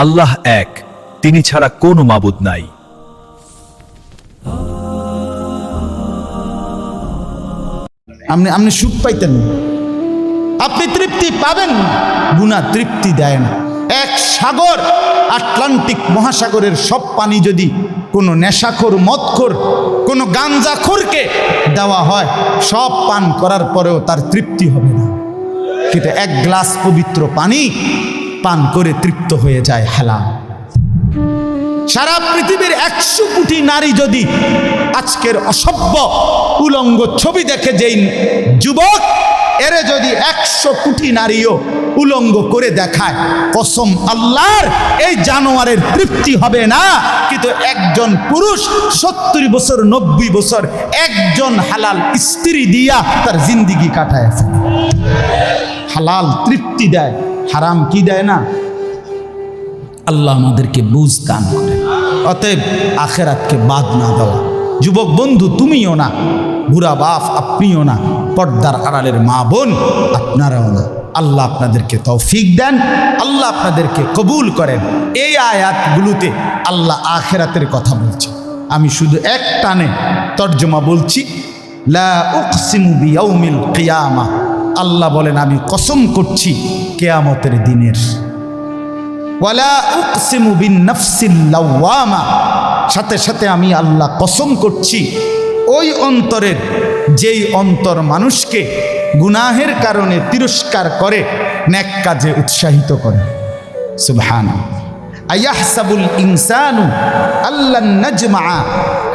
আল্লাহ এক, তিনি ছাড়া কোনো মাবুদ নাই। আপনি সুখ পাইতেন না, আপনি তৃপ্তি পাবেন না, গুনাহ তৃপ্তি দেয় না। এক সাগর, আটলান্টিক মহাসাগরের সব পানি যদি কোনো নেশাখোর, মদখোর, কোনো গাঞ্জাখোরকে দেওয়া হয়, সব পান করার পরেও তার তৃপ্তি হবে না। কিন্তু এক গ্লাস পবিত্র পানি পান করে তৃপ্ত হয়ে যায় হালাল। সারা পৃথিবীর 100 কোটি নারী যদি আজকের অসভ্য উলঙ্গ ছবি দেখে, যেই যুবক এরে যদি 100 কোটি নারীও উলঙ্গ করে দেখায়, কসম আল্লাহর এই জানোয়ারের তৃপ্তি হবে না। কিন্তু একজন পুরুষ 70 বছর 90 বছর একজন হালাল স্ত্রী দিয়া তার জিন্দিগি কাটায় আছে। হালাল তৃপ্তি দেয়, হারাম কি দেয় না। আল্লাহ আমাদেরকে বুঝ দান করে। অতএব আখেরাতকে বাদ না দেওয়া। যুবক বন্ধু তুমিও না, বুড়া বাপ আপনিও না, পর্দার আড়ালের মা বোন আপনারাও না। আল্লাহ আপনাদেরকে তৌফিক দেন, আল্লাহ আপনাদেরকে কবুল করেন। এই আয়াতগুলোতে আল্লাহ আখেরাতের কথা বলছে। আমি শুধু এক টানে তর্জমা বলছি। লা উকসিমু বিয়াউমিল কিয়ামা, আল্লাহ বলেন আমি কসম করছি কিয়ামতের দিনের। ওয়ালা উকসিমু বিন নাফসিল লাওয়ামা, সাথে সাথে আমি আল্লাহ কসম করছি ওই অন্তরের, যেই অন্তর মানুষকে গুনাহের কারণে তিরস্কার করে, নেক কাজে উৎসাহিত করে। সুবহানাল্লাহ। আয়াহসাবুল ইনসানু আল্লান নাজমা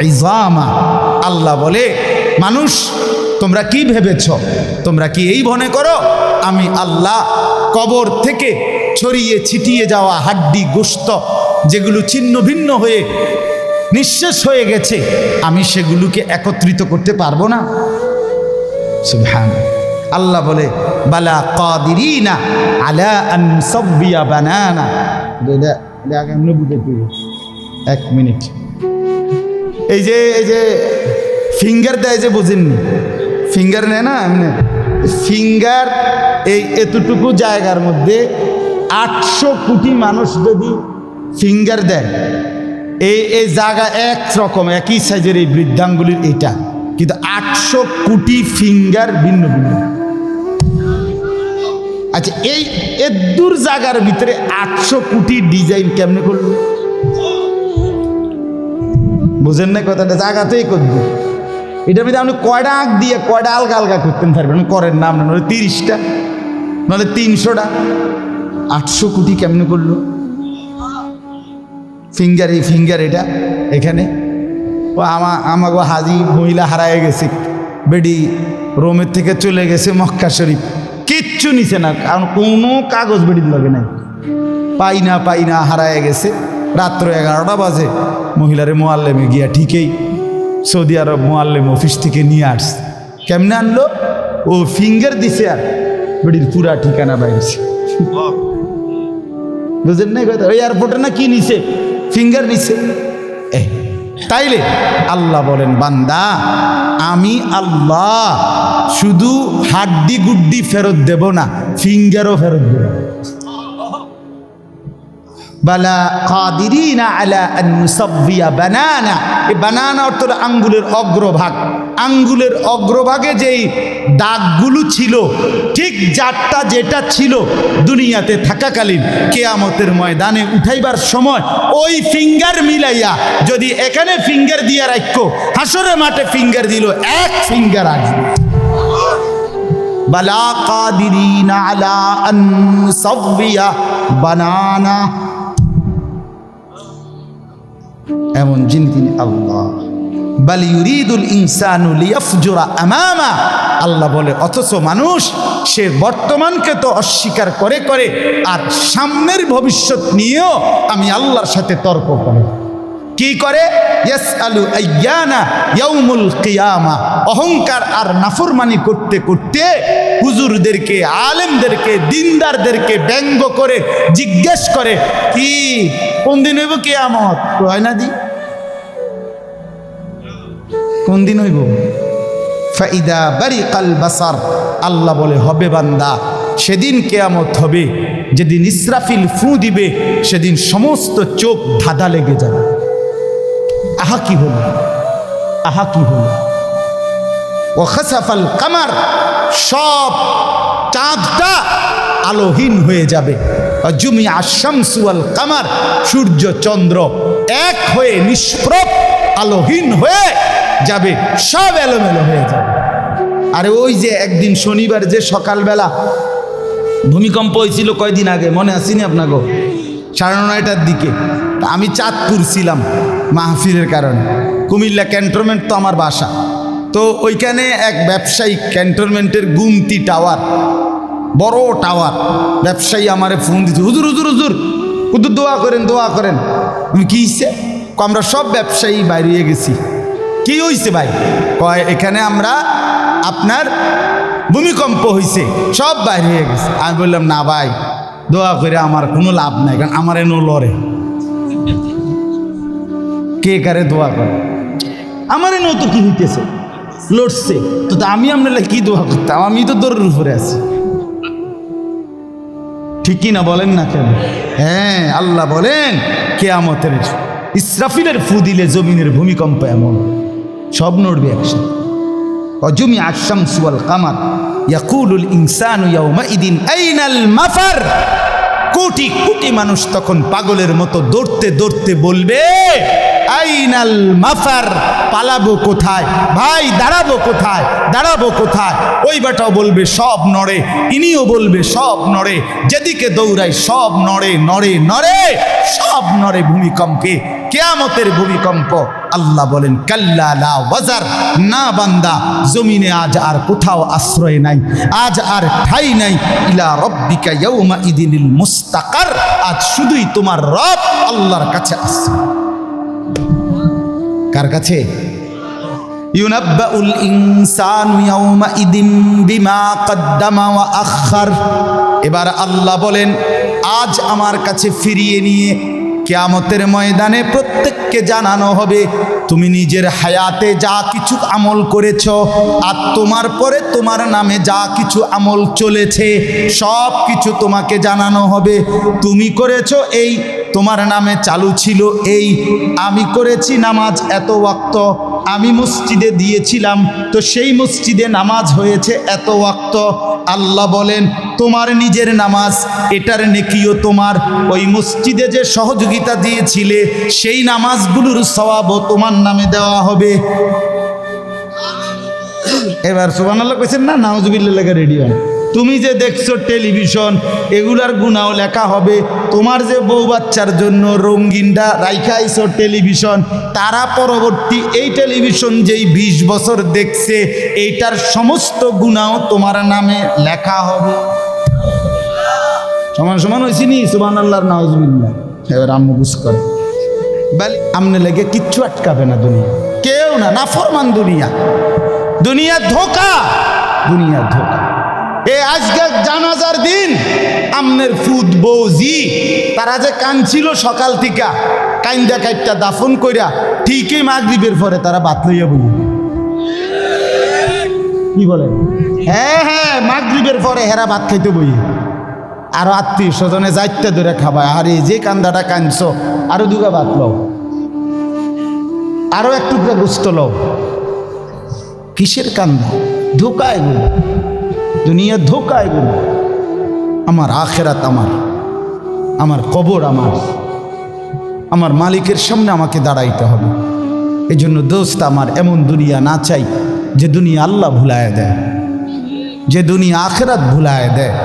ইজামা, আল্লাহ বলে মানুষ তোমরা কি ভেবেছ, তোমরা কি এই মনে করো আমি আল্লাহ কবর থেকে ছড়িয়ে ছিটিয়ে যাওয়া হাড্ডি গোশত যেগুলো ছিন্ন ভিন্ন হয়ে নিঃশেষ হয়ে গেছে, আমি সেগুলোকে একত্রিত করতে পারবো না? সুবহানাল্লাহ। আল্লাহ বলে বালা কাদিরিনা আলা আন সাবিয়া বানানা। এক মিনিট, এই যে ফিঙ্গার দেয় যে, বুঝেননি? ফিঙ্গার নেয় না এমনি ফিঙ্গার, এই এতটুকু জায়গার মধ্যে 800 কোটি মানুষ যদি ফিঙ্গার দেয়, এই জায়গা একরকম একই সাইজের এই বৃদ্ধাঙ্গুলির এটা, কিন্তু 800 কোটি ফিঙ্গার ভিন্ন ভিন্ন। আচ্ছা, এই এদুর জায়গার ভিতরে 800 কোটি ডিজাইন কেমনে করলো? বুঝেন না কথাটা? জায়গাতেই করবো। এটার ভিতরে আপনি কয়টা আঁক দিয়ে কয়টা আলগা আলগা করতে পারবেন? করেন না আপনার, নয় 30টা, নাহলে 300টা। 800 কোটি কেমনে করলো ফিঙ্গার? এই ফিঙ্গার এটা এখানে ও আমাকে হাজি মহিলা হারায় গেছে, বেডি রোমের থেকে চলে গেছে মক্কা শরীফ, কিচ্ছু নিছে না, কারণ কোনো কাগজ বেডির লগে নাই, পাই না হারায় গেছে। রাত্র 11টা বাজে মহিলারে মোয়াল্লেমে গিয়া ঠিকই সৌদি আরব মোয়াল্লেম অফিস থেকে নিয়ে আসছে। কেমনে আনলো? ও ফিঙ্গার দিছে আর বেডির পুরা ঠিকানা বাইরেছে। বুঝেন না কথা? ওই এয়ারপোর্টে না কি নিছে, ফিঙ্গার নিছে। তাইলে আল্লাহ বলেন বান্দা আমি আল্লাহ শুধু হাড্ডি গুড্ডি ফেরত দেব না, ফিঙ্গারও ফেরত দেব। বালা কাদিরিনা আলা আন নুসাব্বিয়া বানানা। এই বানানা অর্থ আঙ্গুলের অগ্রভাগ। আঙ্গুলের অগ্রভাগে যেই দাগগুলো ছিল, ঠিক যারটা যেটা ছিল দুনিয়াতে থাকাকালীন, কিয়ামতের ময়দানে উঠাইবার সময় ওই ফিঙ্গার মিলাইয়া যদি এখানে ফিঙ্গার দিয়া রাখো, হাসরের মাঠে ফিঙ্গার দিল, এক ফিঙ্গার আসবে। বালা কাদিরিনা আলা আন নুসাব্বিয়া বানানা। এমন যিনি তিনি আল্লাহ। বাল ইউরিদুল ইনসানু লিয়াফজুরা আমামা, আল্লাহ বলে অথচ মানুষ সে বর্তমানকে তো অস্বীকার করে করে আর সামনের ভবিষ্যৎ নিয়েও আমি আল্লাহর সাথে তর্ক করে। কি করে? ইয়াসআলু আইয়ানা ইয়াউমুল কিয়ামা। অহংকার আর নাফরমানি করতে করতে হুজুরদেরকে, আলেমদেরকে, দিনদারদেরকে ব্যঙ্গ করে জিজ্ঞেস করে কি কোন দিন হইব কিয়ামত? হয় না দি কোন দিন হইব? ফাইদা বারিকাল বাসার, আল্লাহ বলে হবে বান্দা সেদিন কেয়ামত হবে, যেদিন ইসরাফিল ফু দিবে সেদিন সমস্ত চোখ ধাঁধা লেগে যাবে। আহা কি হলো, আহা কি হলো। ও খাসাফাল কামার, সব চাঁদটা আলোহীন হয়ে যাবে। জুমি আশামসু ওয়াল কামার, সূর্য চন্দ্র এক হয়ে নিষ্প্রভ আলোহীন হয়ে যাবে, সব এলোমেলো হয়ে যাবে। আরে ওই যে একদিন শনিবার যে সকালবেলা ভূমিকম্প হয়েছিল কয়দিন আগে, মনে আসেনি আপনাকে? 9:30টার দিকে আমি চাঁদপুর ছিলাম মাহফিলের কারণে। কুমিল্লা ক্যান্টনমেন্ট তো আমার বাসা, তো ওইখানে এক ব্যবসায়ী ক্যান্টনমেন্টের গুমতি টাওয়ার, বড় টাওয়ার, ব্যবসায়ী আমারে ফোন দিচ্ছে, হুজুর হুজুর হুজুর হুজুর দোয়া করেন দোয়া করেন। আমি কি হয়েছে? আমরা সব ব্যবসায়ী বাইরে গেছি। কি হয়েছে ভাই? কয় এখানে আমরা আপনার ভূমিকম্প হয়েছে, সব বাইরে হয়ে গেছে। আমি বললাম না ভাই, দোয়া করে আমার কোনো লাভ নাই, কারণ আমার এনো লড়ে। কে কারে দোয়া করে? আমার এনো তো কি হইতেছে, লড়ছে তো, আমি আপনার কি দোয়া করতাম? আমি তো দৌড়ের উপরে আছি, ঠিক কি না বলেন না কেন? হ্যাঁ, আল্লাহ বলেন কিয়ামতের ইসরাফিলের ফু দিলে জমিনের ভূমিকম্প এমন সব নড়বে একসাথে। অজুমি আশামসু ওয়াল কামার ইয়াকুলুল ইনসানু ইয়াউমাইদিন আইনাল মাফার। কোটি কোটি মানুষ তখন পাগলের মতো দৌড়তে দৌড়তে বলবে আইনাল মাফার, পালাবো কোথায় ভাই, দাঁড়াবো কোথায়, দাঁড়াবো কোথায়? ওই বেটাও বলবে সব নড়ে, ইনিও বলবে সব নড়ে, যেদিকে দৌড়াই সব নড়ে নড়ে নড়ে, সব নড়ে ভূমিকম্পে, কিয়ামতের ভূমিকম্প। আল্লাহ বলেন কাল্লা লা ওয়াজার, না বান্দা, জমিনে আজ আর কোথাও আশ্রয় নাই, আজ আর ঠাই নাই। ইলা রব্বিকা ইয়াউমা ইদিনিল মুস্তাকার, আজ শুধুই তোমার রব আল্লাহর কাছে আছে। কার কাছে? ইউনাব্বাউল ইনসানু ইয়াউমা ইদিন বিমা কদ্দামা ওয়া আখার। এবার আল্লাহ বলেন আজ আমার কাছে ফিরিয়ে নিয়ে কিয়ামতের ময়দানে প্রত্যেককে জানানো হবে তুমি নিজের হায়াতে যা কিছু আমল করেছ, আর তোমার পরে তোমার নামে যা কিছু আমল চলেছে সব কিছু তোমাকে জানানো হবে। তুমি করেছো এই, তোমার নামে চালু ছিল এই, আমি করেছি নামাজ এত ওয়াক্ত, আমি মসজিদে দিয়েছিলাম তো সেই মসজিদে নামাজ হয়েছে এত ওয়াক্ত। আল্লাহ বলেন তোমার নিজের নামাজ, এটার নেকিও তোমার, ওই মসজিদে যে সহযোগিতা দিয়েছিলে সেই নামাজগুলোর সওয়াবও তোমার নামে দেওয়া হবে। এবার সুবহানাল্লাহ কইছেন না? নাউজুবিল্লাহ লেখা রেডি হন। তুমি যে দেখছো টেলিভিশন, এগুলার গুনাও লেখা হবে। তোমার যে বউ বাচ্চার জন্য রঙিনটা রাইখাইছো টেলিভিশন, তারা পরবর্তী এই টেলিভিশন যেই 20 বছর দেখছে এইটার সমস্ত গুনাও তোমার নামে লেখা হবে। সমান সমান হয়েছি নি? সুবহানাল্লাহ নাউজুবিল্লাহ। এবার আম্মু বুঝ করে বলে আমনে লেগে কিচ্ছু আটকাবে না দুনিয়া, কেউ না, নাফরমান দুনিয়া, দুনিয়া ধোকা, দুনিয়া ধোকা। এ আজকে জানাজার দিন আমনের ফুদ বৌজি তারা যে কাঁদছিল সকাল থেকে, কাইন্দা কাইটটা দাফন কইরা ঠিকই মাগরিবের পরে তারা ভাত লইয়া বলি। কি বলেন? হ্যাঁ হ্যাঁ, মাগরিবের পরে হেরা ভাত খাইতে বই, আরো আত্মীয় স্বজনে যাইতে ধরে খাবায়। আরে যে কান্দাটা কাঁদছো আরো দুগা ভাত লও, আরো এক টুকরা গোস্ত লও। কিসের কান্দা? ধোকা এগুলো, দুনিয়া ধোকা এগুলো। আমার আখেরাত আমার, আমার কবর আমার, আমার মালিকের সামনে আমাকে দাঁড়াইতে হবে। এই জন্য দোস্ত আমার, এমন দুনিয়া না চাই যে দুনিয়া আল্লাহ ভুলায় দেয়, যে দুনিয়া আখেরাত ভুলায় দেয়।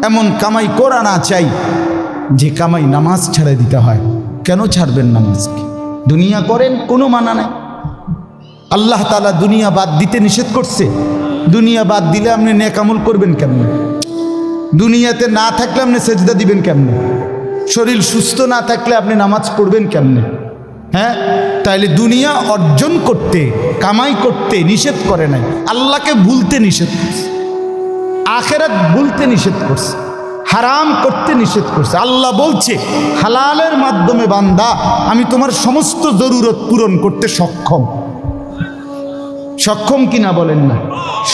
এমন কামাই করা না চাই যে কামাই নামাজ ছেড়ে দিতে হয়। কেন ছাড়বেন নামাজকে? দুনিয়া করেন, কোনো মানা নেই। আল্লাহ তাআলা দুনিয়া বাদ দিতে নিষেধ করছে। দুনিয়া বাদ দিলে আপনি নেক আমল করবেন কেমনে? দুনিয়াতে না থাকলে আপনি সেজদা দিবেন কেমনে? শরীর সুস্থ না থাকলে আপনি নামাজ পড়বেন কেমনে? হ্যাঁ, তাইলে দুনিয়া অর্জন করতে, কামাই করতে নিষেধ করে নাই, আল্লাহকে ভুলতে নিষেধ করছে, আখেরাত ভুলতে নিষেধ করছে, হারাম করতে নিষেধ করছে। আল্লাহ বলছে হালালের মাধ্যমে বান্দা আমি তোমার সমস্ত জরুরত পূরণ করতে সক্ষম। সক্ষম কিনা বলেন না?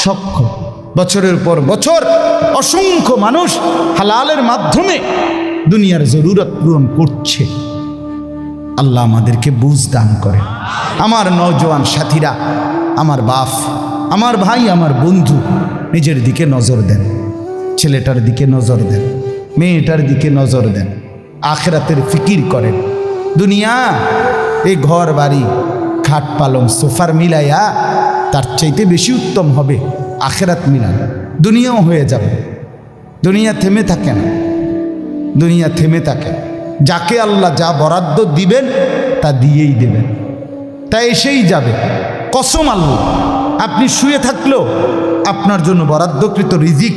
সক্ষম। বছরের পর বছর অসংখ্য মানুষ হালালের মাধ্যমে দুনিয়ার জরুরত পূরণ করছে। আল্লাহ আমাদেরকে বুঝ দান করে। আমার নওজোয়ান সাথীরা, আমার বাপ, আমার ভাই, আমার বন্ধু, নিজের দিকে নজর দেন, ছেলেটার দিকে নজর দেন, মেয়েটার দিকে নজর দেন, আখিরাতের ফিকির করেন। দুনিয়া এই ঘর বাড়ি খাট পালং সোফার মিলাইয়া তার চাইতে বেশি উত্তম হবে আখিরাত মিলান। দুনিয়াও হয়ে যাবে, দুনিয়া থেমে থাকে না, দুনিয়া থেমে থাকে। যাকে আল্লাহ যা বরাদ্দ দিবেন তা দিয়েই দেবেন, তা এসেই যাবে। কসম আল্লাহ, আপনি শুয়ে থাকলেও আপনার জন্য বরাদ্দকৃত রিজিক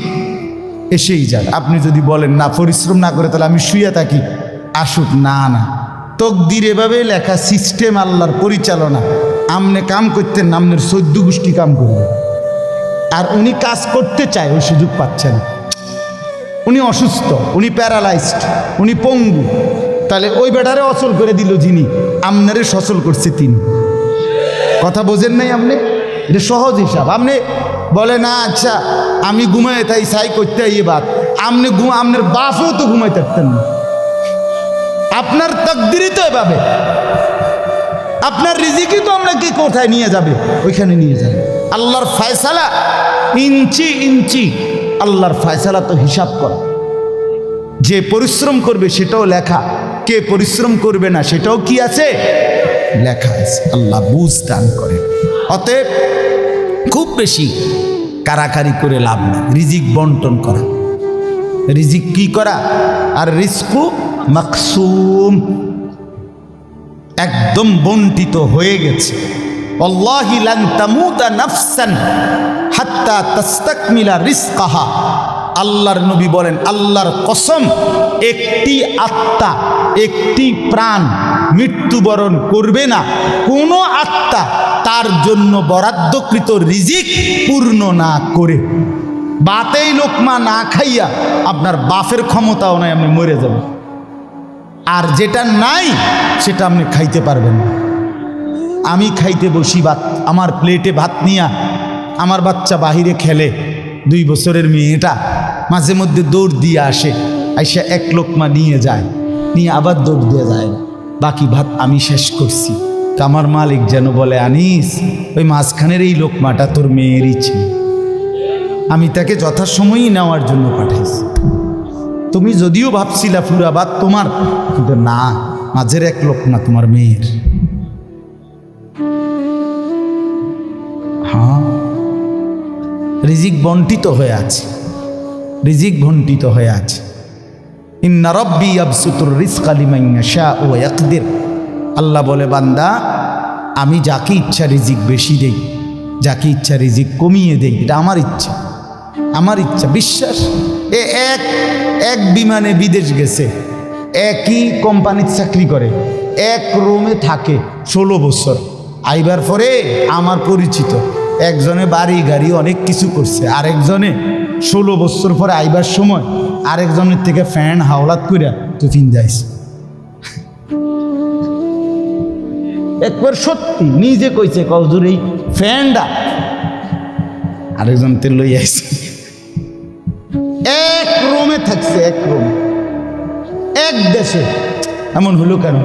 এসেই যাবে। আপনি যদি বলেন না, পরিশ্রম না করে তাহলে আমি শুয়ে থাকি, আসুক। না না, তকদির এভাবে লেখা, সিস্টেম আল্লাহর পরিচালনা। আমনে কাম করতেন, আমনের 14 গোষ্ঠী কাম করবে। আর উনি কাজ করতে চায়, ওই সুযোগ পাচ্ছেন। উনি অসুস্থ, উনি প্যারালাইজড, উনি পঙ্গু, তাহলে ওই বেটারে অচল করে দিল যিনি, আমনারে সচল করছে তিনি। কথা বোঝেন নাই আপনি? এটা সহজ হিসাব। আপনি বলে না, আচ্ছা আমি ঘুমাই তাই সাই করতে ইয়ে বাদ, আপনি আপনার বাপও তো ঘুমাই থাকতেন না। আপনার তকদিরই তো এভাবে, আপনার রিজিকই তো আপনাকে কোথায় নিয়ে যাবে, ওইখানে নিয়ে যাবে। আল্লাহর ফয়সালা ইঞ্চি ইঞ্চি, আল্লাহর ফয়সালা তো হিসাব করা। যে পরিশ্রম করবে সেটাও লেখা, কে পরিশ্রম করবে না সেটাও কি আছে, লেখা আছে। আল্লাহ বুঝ দান করে। অতএব খুব বেশি কারাকারি করে লাভ নেই, রিজিক বন্টন করা। রিজিক কি করা? আর রিজকু মাকসুম, একদম বন্টিত হয়ে গেছে। আল্লাহি লান তামুতা নাফসান হাত্তা তাস্তাকমিলা রিজকাহা। আল্লাহর নবী বলেন, আল্লাহর কসম, একটি আত্মা, একটি প্রাণ মৃত্যুবরণ করবে না কোনো আত্মা তার জন্য বরাদ্দকৃত রিজিক পূর্ণ না করে। বাতেই লোকমা না খাইয়া আপনার বাপের ক্ষমতাও নাই, আপনি মরে যাবেন। আর যেটা নাই সেটা আপনি খাইতে পারবেন না। আমি খাইতে বসি ভাত, আমার প্লেটে ভাত নিয়া, আমার বাচ্চা বাহিরে খেলে, 2 বছরের মেয়েটা মাঝে মধ্যে দৌড় দিয়ে আসে, আইসা এক লোকমা নিয়ে যায়, নিয়ে আবার দৌড় দিয়ে যায়, বাকি ভাত আমি শেষ করছি। তো আমার মালিক যেন বলে, আনিস, ওই মাঝখানের এই লোকমাটা তোর মেয়েরই ছিল, আমি তাকে যথাসময়ই নেওয়ার জন্য পাঠাইছি। তুমি যদিও ভাবছিলা পুরা ভাত তোমার, কিন্তু না, মাঝের এক লোকমা তোমার মেয়ের। হ্যাঁ, রিজিক বন্টিত হয়ে আছে, রিজিক বন্টিত হয়ে আছে। ইন্না রাব্বি ইয়াবসুতুর রিজকা লিমান ইয়াশাউ ওয়া ইয়াকদির। আল্লাহ বলে, বান্দা, আমি যাকে ইচ্ছা রিজিক বেশি দেই, যাকে ইচ্ছা রিজিক কমিয়ে দেই, এটা আমার ইচ্ছা, আমার ইচ্ছা। বিশ্বাস? এক বিমানে বিদেশ গেছে, একই কোম্পানির চাকরি করে, এক রুমে থাকে 16 বছর। আইবার পরে আমার পরিচিত একজনে বাড়ি গাড়ি অনেক কিছু করছে, আরেকজনে 16 বছর পরে আইবার সময় আরেকজনের থেকে ফ্যান হাওলাত কইরা টিফিন যাইছে। একবার সত্যি নিজে কইছে, কজুর এই ফ্যানটা আরেকজন তে লই আইছে। এক রুমে থাকছে, এক রুম, এক দেশে। এমন হলো কেন?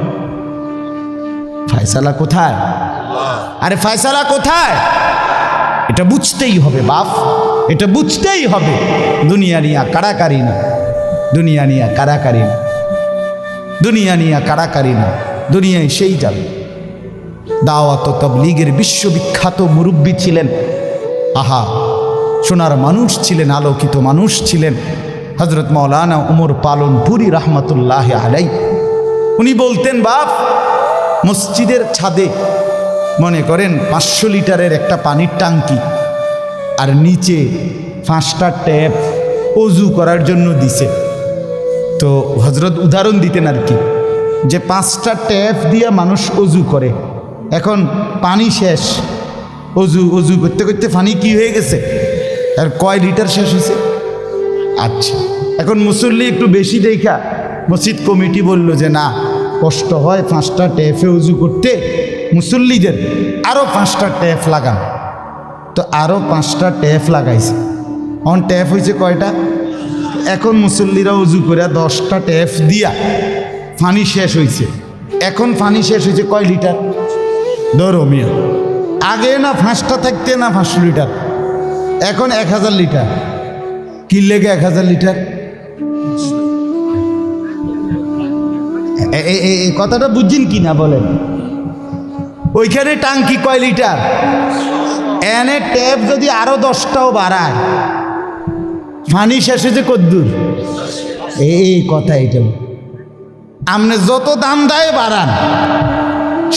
ফয়সালা কোথায়? আরে ফয়সালা কোথায়? এটা বুঝতেই হবে বাপ, এটা বুঝতেই হবে। দুনিয়া নিয়া কারাকারি না, দুনিয়া নিয়া কারাকারি না, দুনিয়া নিয়া কারাকারি না, দুনিয়ায় সেই যাবে। দাওয়াত ও তাবলীগের বিশ্ববিখ্যাত মুরব্বী ছিলেন, আহা, সোনার মানুষ ছিলেন, আলোকিত মানুষ ছিলেন, হযরত মাওলানা উমর পালনপুরি রহমতুল্লাহ আলাই। উনি বলতেন, বাপ, মসজিদের ছাদে মনে করেন 500 লিটারের একটা পানির ট্যাঙ্কি, আর নিচে 5টা ট্যাপ অজু করার জন্য দিছে। তো হযরত উদাহরণ দিতেন আর কি, যে 5টা ট্যাপ দিয়ে মানুষ অজু করে, এখন পানি শেষ, অজু করতে করতে পানি কি হয়ে গেছে, আর কয় লিটার শেষ হয়েছে। আচ্ছা, এখন মুসল্লি একটু বেশি দেখা মসজিদ কমিটি বলল যে না, কষ্ট হয় 5টা ট্যাপে অজু করতে, মুসল্লিদের আরও 5টা ট্যাপ লাগান। তো আরও 5টা ট্যাপ লাগাইছে, অন ট্যাপ হয়েছে কয়টা? এখন মুসল্লিরা উজু করে 10টা ট্যাপ দিয়া পানি শেষ হয়েছে। এখন পানি শেষ হয়েছে কয় লিটার? ধরো মিয়া, আগে না 5টা থাকতে না 500 লিটার, এখন 1000 লিটার। কি লেগে 1000 লিটার? এই কথাটা বুঝছেন কি না বলেন? ওইখানে টাঙ্কি কয় লিটার? এনে ট্যাপ যদি আরো 10টাও বাড়ায়, পানি শেষ হয়েছে কদ্দুর? এই কথা এইটা। আপনি যত দাম দেয় বাড়ান,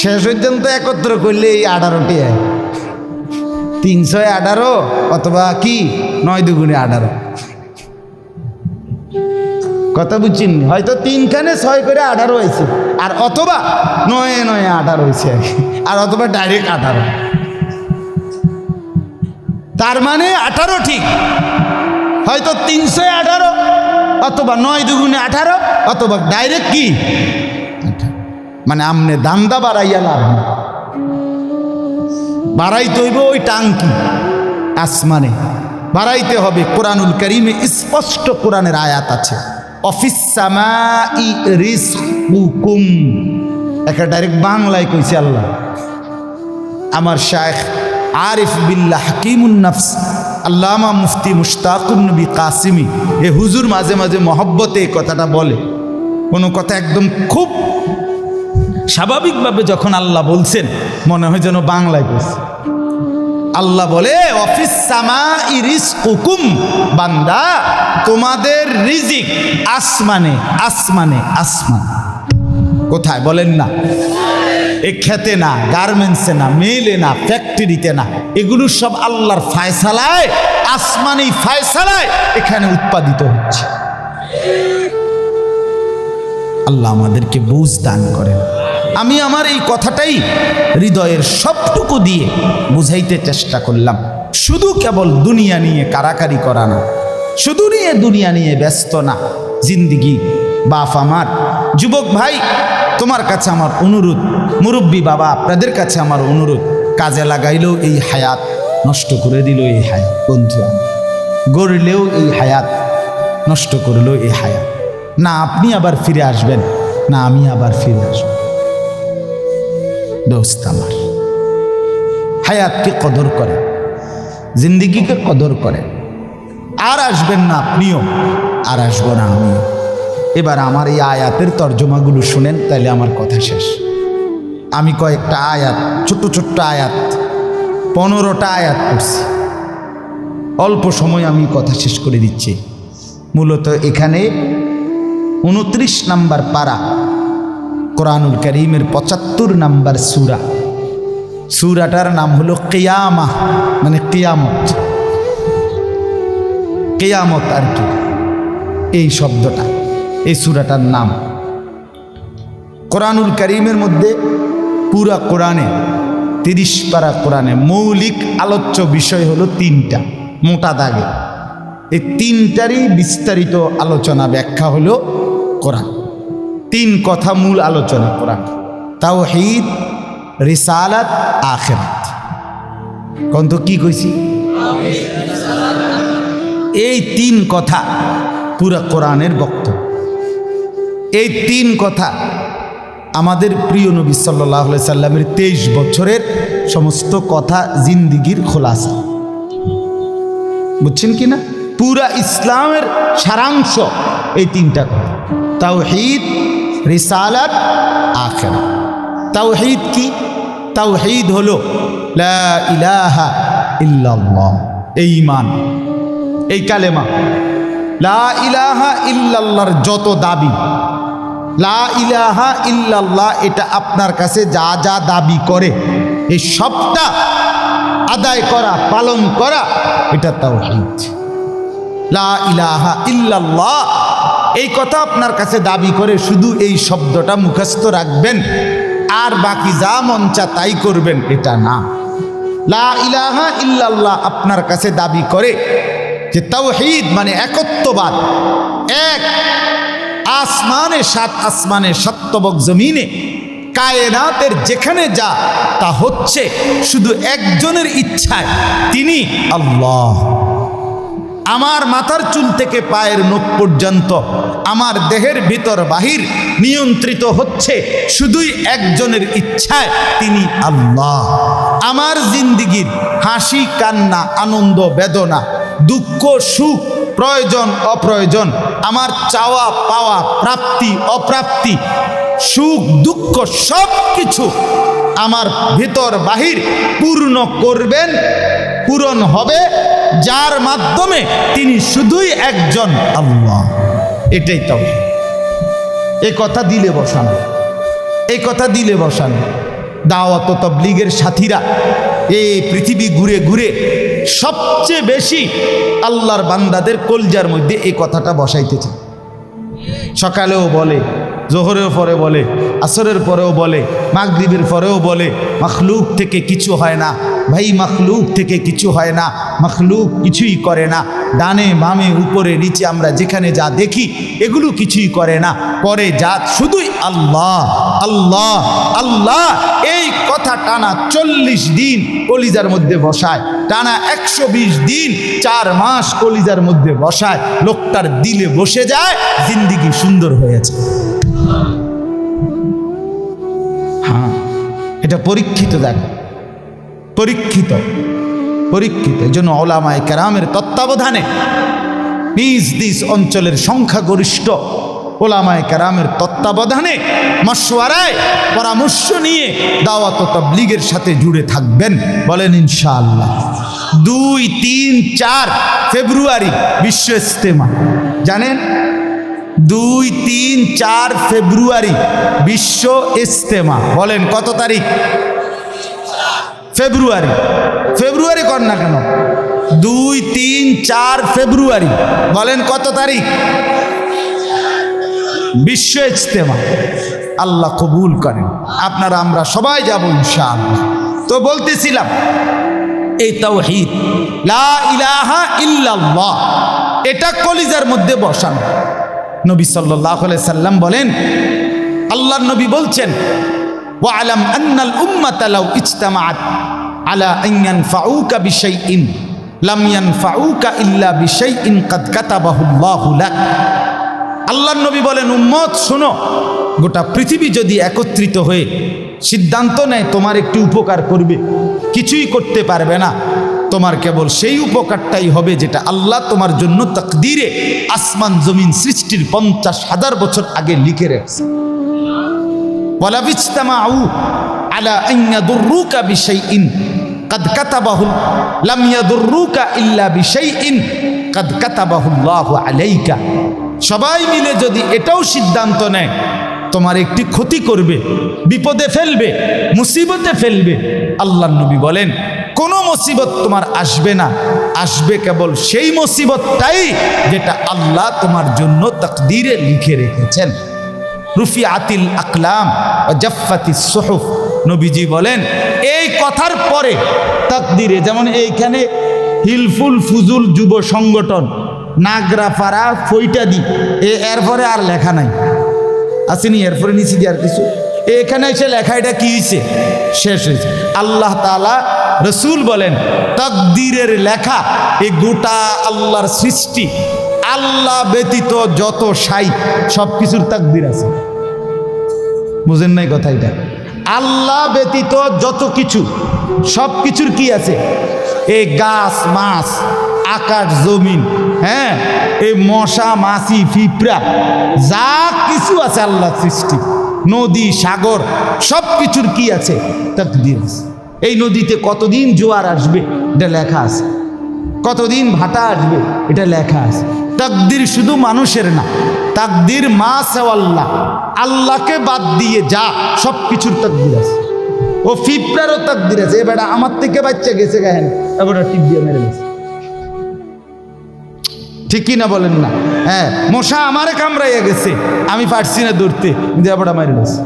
শেষ পর্যন্ত একত্র করলে এই 18টি 318 অথবা কি 9 দুগুণে 18। কথা বুঝছেন? হয়তো 3খানে 6 করে 18 হয়েছে, আর অথবা 9 9 18 হয়েছে, আর অথবা ডাইরেক্ট 18। তার মানে 18 ঠিক, হয়তো 318 অথবা 9 দুগুণে 18 অথবা ডাইরেক্ট কি 18। মানে আমনে দান্দা বাড়াইয়া লাভ না, বাড়াইতে হইব ওই টাঙ্কি আসমানে বাড়াইতে হবে। কোরআনুল কারীমে স্পষ্ট কোরআনের আয়াত আছে, অফিস সামাই রিজকুকুম। একটা ডাইরেক্ট বাংলায় কইছে আল্লাহ। আমার শায়েখ আরিফ বিল্লাহ হাকিমুন নফস আল্লামা মুফতি মুশতাকুন নবী কাসিমি এ হুজুর মাঝে মাঝে মহব্বতে এই কথাটা বলে। কোনো কথা একদম খুব স্বাভাবিকভাবে যখন আল্লাহ বলছেন মনে হয় যেন বাংলায় বলছে। আল্লাহ বলে অফিস সামাই রিজকুকুম, বান্দা তোমাদের রিজিক আসমানে আসমানে আসমান। কোথায় বলেন না? এ খেতে না, গার্মেন্টসে না, মেলে না, ফ্যাক্টরিতে না, এগুলো সব আল্লাহর ফায়সালায়, আসমানি ফায়সালায় এখানে উৎপাদিত হচ্ছে। আল্লাহ আমাদেরকে বুঝ দান করেন। আমি আমার এই কথাটাই হৃদয়ের সবটুকু দিয়ে বুঝাইতে চেষ্টা করলাম। শুধু কেবল দুনিয়া নিয়ে কারাকারি করা না, শুধু দুনিয়া নিয়ে ব্যস্ত না। জিন্দিগি বাপ আমার, যুবক ভাই তোমার কাছে আমার অনুরোধ, মুরব্বী বাবা আপনাদের কাছে আমার অনুরোধ, কাজে লাগাইলেও এই হায়াত নষ্ট করে দিল এই হায়াত, বন্ধু গড়লেও এই হায়াত নষ্ট করলেও এই হায়াত। না আপনি আবার ফিরে আসবেন, না আমি আবার ফিরে আসব। দোস্ত আমার, হায়াতকে কদর করে, জিন্দিগিকে কদর করে। আর আসবেন না আপনিও, আর আসবো না আমিও। এবার আমার এই আয়াতের তর্জমাগুলো শুনেন, তাইলে আমার কথা শেষ। আমি কয়েকটা আয়াত, ছোট্ট ছোট্ট আয়াত, 15টা আয়াত পড়ছি। অল্প সময় আমি কথা শেষ করে দিচ্ছি। মূলত এখানে 29 নাম্বার পারা, কোরআনুল কারীমের 75 নাম্বার সূরা। সূরাটার নাম হলো কিয়ামাহ, মানে কিয়ামত, কিয়ামত আর কি এই শব্দটা, এই সূরাটার নাম। কোরআনুল কারীমের মধ্যে পুরা কোরআনে 30 পারা কোরআনে মৌলিক আলোচ্য বিষয় হলো 3টা মোটা দাগে। এই 3টারই বিস্তারিত আলোচনা ব্যাখ্যা হলো কোরআন। 3 কথা মূল আলোচনা কোরআন: তাওহীদ, রিসালাত, আখিরাত। কোন তো কি কইছি? এই 3 কথা পুরা কোরআনের বক্তব্য। এই 3 কথা আমাদের প্রিয় নবী সাল্লাল্লাহু আলাইহি সাল্লামের 23 বছরের সমস্ত কথা, জিন্দিগির খোলাসা। বুঝছেন কি না? পুরা ইসলামের সারাংশ এই 3টা কথা: তাওহীদ, রিসালাত, আখিরাত। তাওহীদ কি? তাওহীদ হলো লা ইলাহা ইল্লাল্লাহ, এই ঈমান, এই কালেমা। লা ইলাহা ইল্লাল্লাহর যত দাবি, লা ইলাহা ইল্লাল্লাহ এটা আপনার কাছে যা যা দাবি করে এই সবটা আদায় করা, পালন করা, এটা তাওহীদ। লা ইলাহা ইল্লাল্লাহ এই কথা আপনার কাছে দাবি করে শুধু এই শব্দটা মুখস্থ রাখবেন আর বাকি যা মন চা তাই করবেন, এটা না। লা ইলাহা ইল্লাল্লাহ আপনার কাছে দাবি করে যে তাওহীদ মানে একত্ববাদ। এক আসমানে, 7 আসমানে, 7 তবক জমিনে, কায়নাতের যেখানে যা তা হচ্ছে শুধু একজনের ইচ্ছায়, তিনি আল্লাহ। আমার মাথার চুল থেকে পায়ের নখ পর্যন্ত আমার দেহের ভিতর বাহির নিয়ন্ত্রিত হচ্ছে শুধুই একজনের ইচ্ছায়, তিনি আল্লাহ। আমার জিন্দিগির হাসি কান্না, আনন্দ বেদনা, দুঃখ সুখ, প্রয়োজন অপ্রয়োজন, আমার চাওয়া পাওয়া, প্রাপ্তি অপ্রাপ্তি, সুখ দুঃখ সব কিছু আমার ভিতর বাহির পূর্ণ করবেন, পূরণ হবে, যার মাধ্যমে তিনি শুধুই একজন আল্লাহ। এটাই তো এই কথা দিলে বসানো, এই কথা দিলে বসানো। দাওয়াত তাবলীগের সাথীরা এই পৃথিবী ঘুরে ঘুরে সবচেয়ে বেশি আল্লাহর বান্দাদের কলজার মধ্যে এই কথাটা বসাইতেছে। সকালেও বলে, জোহরের পরে বলে, আসরের পরেও বলে, মাগরিবের পরেও বলে, মখলুক থেকে কিছু হয় না ভাই, মখলুক থেকে কিছু হয় না, মখলুক কিছুই করে না। ডানে বামে উপরে নিচে আমরা যেখানে যা দেখি এগুলো কিছুই করে না, করে যা শুধুই আল্লাহ আল্লাহ আল্লাহ। এই কথা টানা 40 দিন কলিজার মধ্যে বসায়, টানা 120 দিন 4 মাস কলিজার মধ্যে বসায়, লোকটার দিলে বসে যায়, জিন্দিগি সুন্দর হয়েছে। হ্যাঁ, এটা পরীক্ষিত জায়গা, পরীক্ষিত পরীক্ষিত। এই জন্য ওলামায়ে কেরামের তত্ত্বাবধানে নিজ নিজ অঞ্চলের সংখ্যাগরিষ্ঠ ওলামায়ে কেরামের তত্ত্বাবধানে মশওয়ারায় পরামর্শ নিয়ে দাওয়াত তাবলীগের সাথে জুড়ে থাকবেন, বলেন ইনশাআল্লাহ। 2, 3, 4 ফেব্রুয়ারি বিশ্ব ইজতেমা, জানেন? 2, 3, 4 ফেব্রুয়ারি বিশ্ব ইজতেমা। বলেন কত তারিখ? ফেব্রুয়ারি। ফেব্রুয়ারি কর না কেন? 2, 3, 4 ফেব্রুয়ারি। বলেন কত তারিখ? বিশ্ব ইজতেমা। আল্লাহ কবুল করেন, আপনারা আমরা সবাই যাব ইনশাআল্লাহ। তো বলতেছিলাম এই তাওহীদ লা ইলাহা ইল্লাল্লাহ, এটা কলিজার মধ্যে বসানো। নবী সাল্লাল্লাহু আলাইহি সাল্লাম বলেন, আল্লাহর নবী বলছেন, ওয়ালাম আন্নাল উম্মাতা লাউ ইজতামাআত আলা আন ইয়ানফাউকা বিশাইইন লাম ইয়ানফাউকা ইল্লা বিশাইইন কাদ কাতাবাহুল্লাহু লাক। আল্লাহর নবী বলেন, উম্মত শোনো, গোটা পৃথিবী যদি একত্রিত হয়ে সিদ্ধান্ত নেয় তোমার একটি উপকার করবে, কিছুই করতে পারবে না, তোমার কেবল সেই উপকারটাই হবে যেটা আল্লাহ তোমার জন্য তাকদীরে আসমান জমিন সৃষ্টির 50,000 বছর আগে লিখে রেখেছে। ওয়ালা বিজতামাউ আলা আন ইয়াদুররুকা বিশাইইন কাদ কাতাবাহু লাম ইয়াদুররুকা ইল্লা বিশাইইন কাদ কাতাবাহুল্লাহু আলাইকা। সবাই মিলে যদি এটাও সিদ্ধান্ত নেয় তোমার একটি ক্ষতি করবে, বিপদে ফেলবে, মুসিবতে ফেলবে, আল্লাহর নবী বলেন কোনো মুসিবত তোমার আসবে না, আসবে কেবল সেই মুসিবতটাই যেটা আল্লাহ তোমার জন্য তাকদীরে লিখে রেখেছেন। রুফিআতিল আকলাম ওয়া জাফফাতিস সুহুফ। নবীজি বলেন এই কথার পরে তাকদীরে, যেমন এইখানে হিলফুল ফুজুল যুব সংগঠন নাগরাপাড়া ফইটাদি, এরপরে আর লেখা নাই, আসেনি, এরপরে নিচে দিয়ে আর কিছু, এখানে এসে লেখা, এটা কি হয়েছে? শেষ হয়েছে। আল্লাহ তাআলা রসুল বলেন তাকদীরের লেখা এই গোটা আল্লাহর সৃষ্টি, আল্লাহ ব্যতীত যত সাই সব কিছুর তাকদীর আছে। বুঝেন নাই কথা? এটা আল্লাহ ব্যতীত যত কিছু সব কিছুর কি আছে? এই গাছ মাছ, আকাশ জমিন, হ্যাঁ, এই মশা মাছি পিঁপড়া যা কিছু আছে আল্লাহ সৃষ্টি, নদী সাগর সব কিছুর কি আছে? তাকদীর আছে। এই নদীতে কতদিন জোয়ার আসবে এটা লেখা আছে, কতদিন ভাটা আসবে এটা লেখা আছে। তাকদীর শুধু মানুষের না, তাকদীর মা সেওয়াল্লাহ, আল্লাহকে বাদ দিয়ে যা সব কিছুর তাকদীর আছে। ও পিঁপড়ারও তাকদীর আছে। এবার আমার থেকে বাচ্চা গেছে গায়েন, এবার টিপ দিয়ে মেরে গেছে, ঠিক কি না বলেন না? হ্যাঁ, মশা আমারে কামড়াইয়া গেছে, আমি পারছি না ধরতে, কিন্তু এবার মেরে গেছে।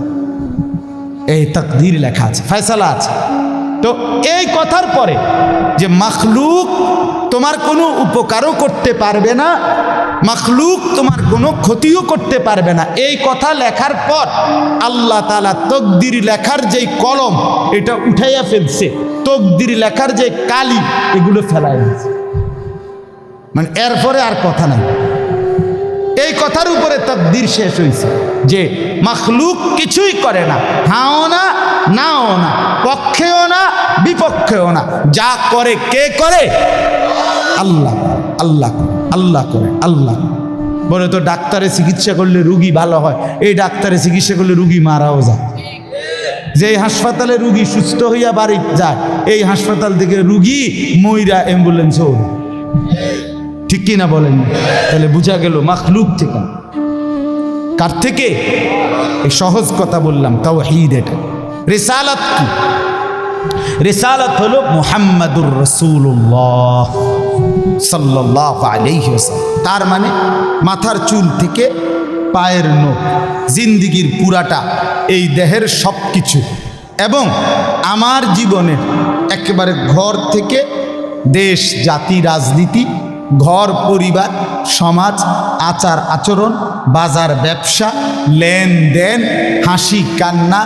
এই তাকদীর লেখা আছে, ফয়সালা আছে। তো এই কথার পরে যে মাখলুক তোমার কোনো উপকারও করতে পারবে না, মাখলুক তোমার কোনো ক্ষতিও করতে পারবে না, এই কথা লেখার পর আল্লাহ তাআলা তাকদীর লেখার যেই কলম এটা উঠাইয়া ফেলছে, তাকদীর লেখার যে কালি এগুলো ফেলাইয়া ফেলছে। মানে এরপরে আর কথা নাই। এই কথার উপরে তাকদীর শেষ হয়েছে যে মাখলুক কিছুই করে না, হাও না নাও না, পক্ষেও না বিপক্ষেও না, যা করে কে করে? আল্লাহ। আল্লাহ আল্লাহ করে আল্লাহ। বলে তো ডাক্তারে চিকিৎসা করলে রুগী ভালো হয়, এই ডাক্তারে চিকিৎসা করলে রুগী মারাও যায়। যে হাসপাতালে রুগী সুস্থ হইয়া বাড়ি যায়, এই হাসপাতাল থেকে রুগী মইরা অ্যাম্বুলেন্সও। ঠিক কিনা বলেন? তাহলে বুঝা গেল মাখলুক থেকে। কার থেকে? এই সহজ কথা বললাম, তাওহীদ। এটা রিসালাত কি? রিসালাত হলো মুহাম্মাদুর রাসূলুল্লাহ সাল্লাল্লাহু আলাইহি ওয়াসাল্লাম। তার মানে মাথার চুল থেকে পায়ের নখ, জিন্দিগির পুরাটা, এই দেহের সব কিছু, এবং আমার জীবনের একেবারে ঘর থেকে দেশ, জাতি, রাজনীতি, ঘর, পরিবার, সমাজ, আচার আচরণ, বাজার, ব্যবসা, লেনদেন, হাসি কান্না,